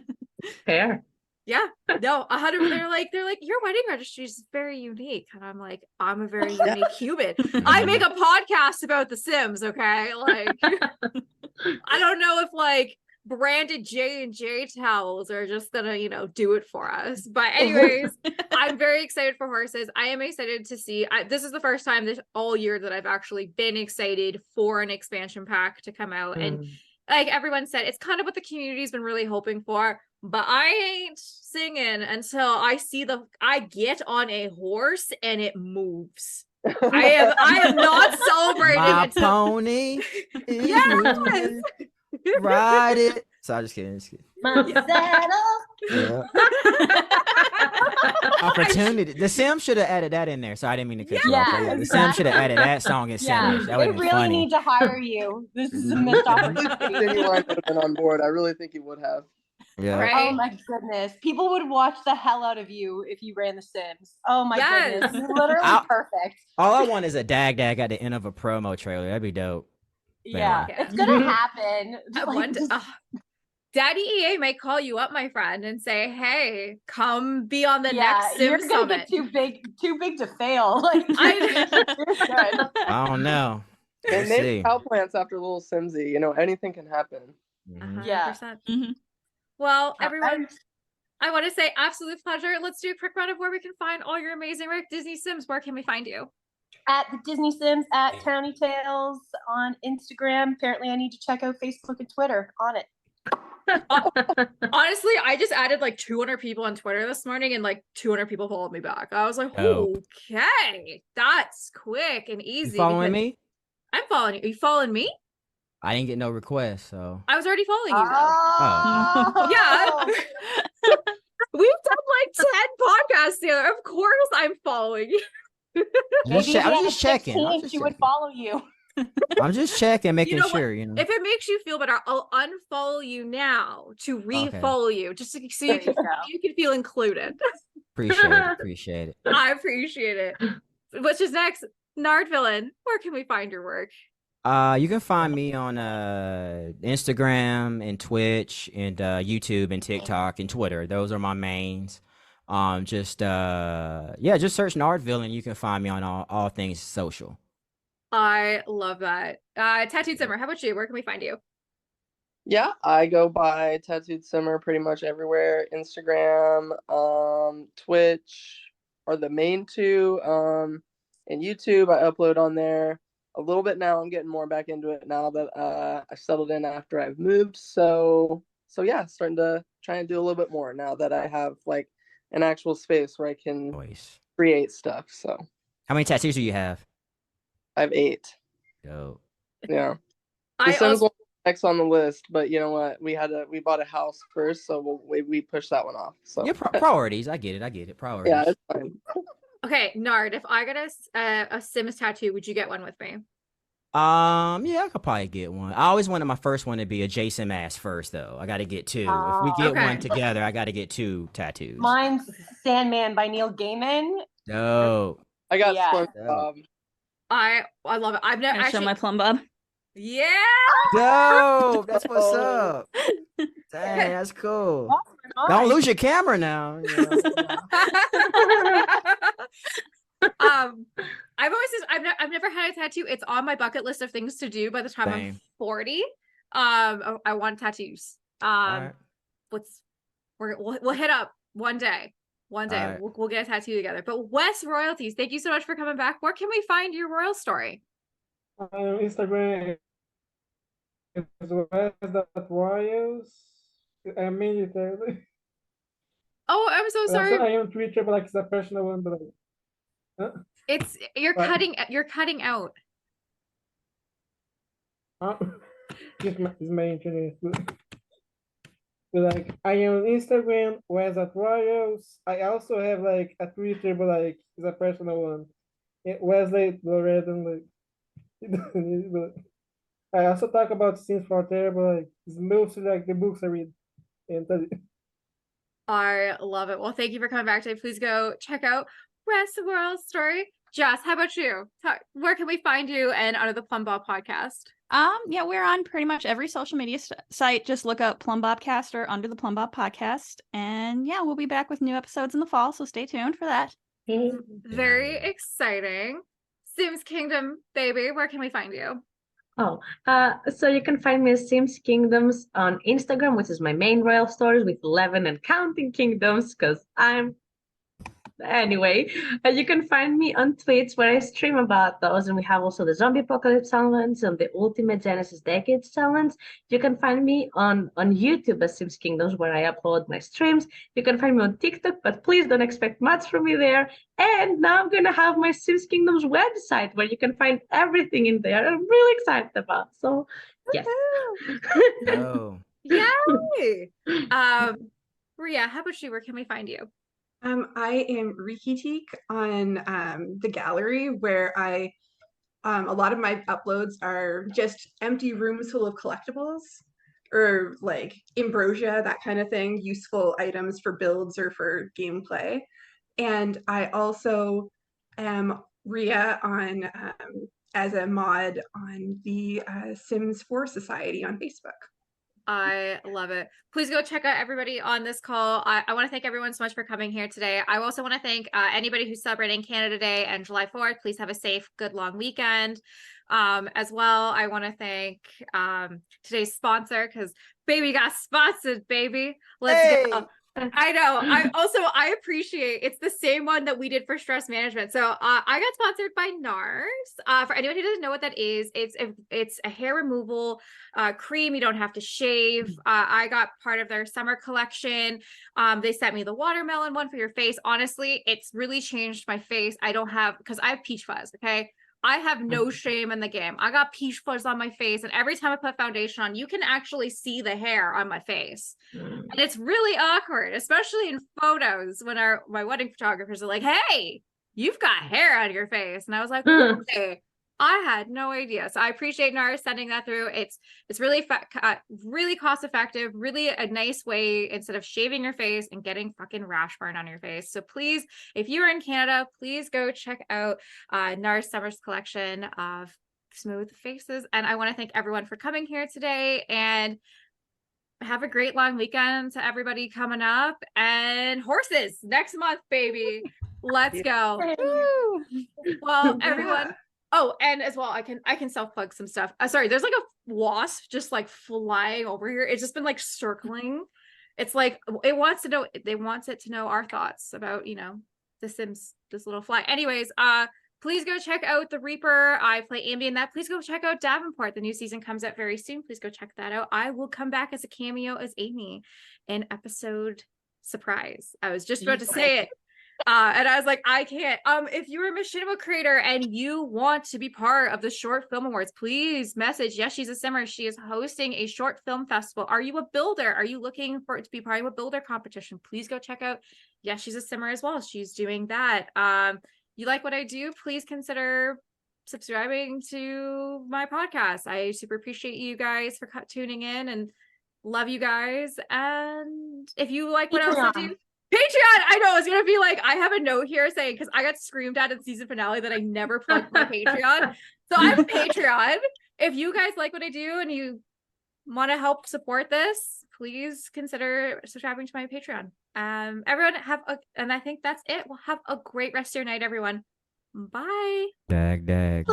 Fair. Yeah, no, 100. They're like, your wedding registry is very unique, and I'm like, I'm a very unique human. I make a podcast about The Sims. Okay, like, I don't know if like branded J&J towels are just gonna, do it for us. But anyways, I'm very excited for horses. I am excited to see. This is the first time this all year that I've actually been excited for an expansion pack to come out, and like everyone said, it's kind of what the community's been really hoping for. But I ain't singing until I get on a horse and it moves. I am not celebrating My until pony is Yes! moving. Ride it. So I'm just kidding. My saddle. Yeah. Opportunity. The Sims should have added that in there. So I didn't mean to cut you off. But yeah, the exactly. Sims should have added that song in Yeah, Sims. That they would have been really funny. need to hire you. This is a missed opportunity. Genuine would have been on board. I really think he would have. Yeah. Right? Oh my goodness. People would watch the hell out of you if you ran The Sims. Oh my Yes. goodness. You're literally I'll- perfect. All I want is a dag at the end of a promo trailer. That'd be dope. Yeah, Yeah. it's gonna happen. At Like, one just- Daddy EA might call you up, my friend, and say, "Hey, come be on the yeah, next you're Sim gonna Summit." get too big to fail. Like I- you're good. I don't know. We'll And name see. cow plants after little Simsy. You know, anything can happen. Mhm. 100%. Mhm. Well, Yeah, everyone, I want to say absolute pleasure. Let's do a quick round of where we can find all your amazing Disney Sims. Where can we find you? At the Disney Sims at Towny Tales on Instagram. Apparently, I need to check out Facebook and Twitter on it. Honestly, I just added like 200 people on Twitter this morning, and like 200 people followed me back. I was like, Dope. okay, that's quick and You easy. following because me? I'm following you. Are you following me? I didn't get no requests, so I was already following you though. Oh, Yeah. We've done like 10 podcasts together. Of course I'm following you. Maybe I'm if just you had checking. I'm 16, just she would checking. follow you. I'm just checking, making know what? sure, you know. If it makes you feel better, I'll unfollow you now to refollow you, just so There you go. you can feel included. Appreciate it. I appreciate it. Which is next? Nardvillain, where can we find your work? You can find me on Instagram and Twitch and YouTube and TikTok and Twitter. Those are my mains. Just search Nardvillain. You can find me on all things social. I love that. Tattooed Simmer, how about you? Where can we find you? Yeah, I go by Tattooed Simmer pretty much everywhere. Instagram, Twitch are the main two. And YouTube, I upload on there a little bit now. I'm getting more back into it now that I settled in after I've moved. So yeah, starting to try and do a little bit more now that I have like an actual space where I can Voice. create stuff. So How many tattoos do you have? I have 8. Dope. Yeah. The I Sims also, one was next on the list, but you know what? We bought a house first, so we pushed that one off. So Yeah, priorities. I get it. Priorities. yeah, it's fine. okay, Nard, if I got a Sims tattoo, would you get one with me? Yeah, I could probably get one. I always wanted my first one to be a Jason mask first, though. I got to get 2. If we get Okay. one together, I got to get 2 tattoos. Mine's Sandman by Neil Gaiman. Dope. I got Yeah. SpongeBob. I love it. I've never Can I show actually. my plumb bob? Yeah. Dope. That's what's Oh. up. Dang, that's cool. Oh my Don't God. lose your camera now. You know? I've never had a tattoo. It's on my bucket list of things to do by the time I'm Same. 40. I want tattoos. Alright. We'll hit up one day. One day Alright. we'll get a tattoo together. But Wes.Royals, thank you so much for coming back. Where can we find your royal story? On Instagram is Wes.Royals. I mean it. Oh, I'm so Also, sorry. I am Twitter, but like it's a personal one, but It's you're What? cutting out. it's my internet. But like I am on Instagram, Wes.Royals. I also have like a Twitter, but like it's a personal one. Wesley Loredan, like but I also talk about Sims for Terror, but like it's mostly like the books I read. And that's it. I love it. Well, thank you for coming back today. Please go check out Wes.Royals story. Jess, how about you? Where can we find you and Under the Plum Ball podcast? Yeah, we're on pretty much every social media site. Just look up Plumbobcast or Under the Plumbob Podcast. And yeah, we'll be back with new episodes in the fall, so stay tuned for that. Very exciting. Sims Kingdom, baby, where can we find you? Oh, so you can find me at Sims Kingdoms on Instagram, which is my main royal stories with 11 and counting kingdoms, because I'm anyway. You can find me on Twitch where I stream about those, and we have also the Zombie Apocalypse Challenge and the Ultimate Genesis Decades Challenge. You can find me on YouTube as Sims Kingdoms where I upload my streams. You can find me on TikTok, but please don't expect much from me there. And now I'm gonna have my Sims Kingdoms website where you can find everything in there. I'm really excited about. So yes. Oh. Yay! Ria, how about you? Where can we find you? I am Reekyteek on the gallery, where I a lot of my uploads are just empty rooms full of collectibles or like ambrosia, that kind of thing, useful items for builds or for gameplay. And I also am Ria on as a mod on the Sims 4 Society on Facebook. I love it. Please go check out everybody on this call. I want to thank everyone so much for coming here today. I also want to thank anybody who's celebrating Canada Day and July 4th. Please have a safe, good, long weekend. As well, I want to thank today's sponsor, because baby got sponsored, baby. Let's go. I know. I appreciate it's the same one that we did for stress management. So I got sponsored by NARS. For anyone who doesn't know what that is, it's a hair removal cream. You don't have to shave. I got part of their summer collection. They sent me the watermelon one for your face. Honestly, it's really changed my face. Because I have peach fuzz. Okay. I have no shame in the game. I got peach fuzz on my face, and every time I put foundation on, you can actually see the hair on my face. And it's really awkward, especially in photos when my wedding photographers are like, hey, you've got hair on your face. And I was like, okay, I had no idea. So I appreciate NARS sending that through. It's really really cost effective, really a nice way instead of shaving your face and getting fucking rash burn on your face. So please, if you're in Canada, please go check out NARS Summer's collection of smooth faces. And I want to thank everyone for coming here today, and have a great long weekend to everybody coming up. And horses next month, baby. Let's go. Well, everyone. Oh, and as well, I can self-plug some stuff. Sorry, there's like a wasp just like flying over here. It's just been like circling. It's like they want it to know our thoughts about, the Sims, this little fly. Anyways, please go check out The Reaper. I play Ambi in that. Please go check out Davenport. The new season comes out very soon. Please go check that out. I will come back as a cameo as Amy in episode surprise. I was just about to say it. And I was like, I can't. If you're a machinima creator and you want to be part of the Short Film Awards, please message Yes, She's a Simmer. She is hosting a short film festival. Are you a builder? Are you looking for it to be part of a builder competition? Please go check out Yes, She's a Simmer as well. She's doing that. You like what I do? Please consider subscribing to my podcast. I super appreciate you guys for tuning in and love you guys. And if you like what else I do, Patreon. I know it's gonna be like, I have a note here saying, because I got screamed at in season finale that I never plugged my Patreon. So I have a Patreon. If you guys like what I do and you want to help support this, please consider subscribing to my Patreon. Everyone and I think that's it. We'll have a great rest of your night, everyone. Bye. Dag. Bye.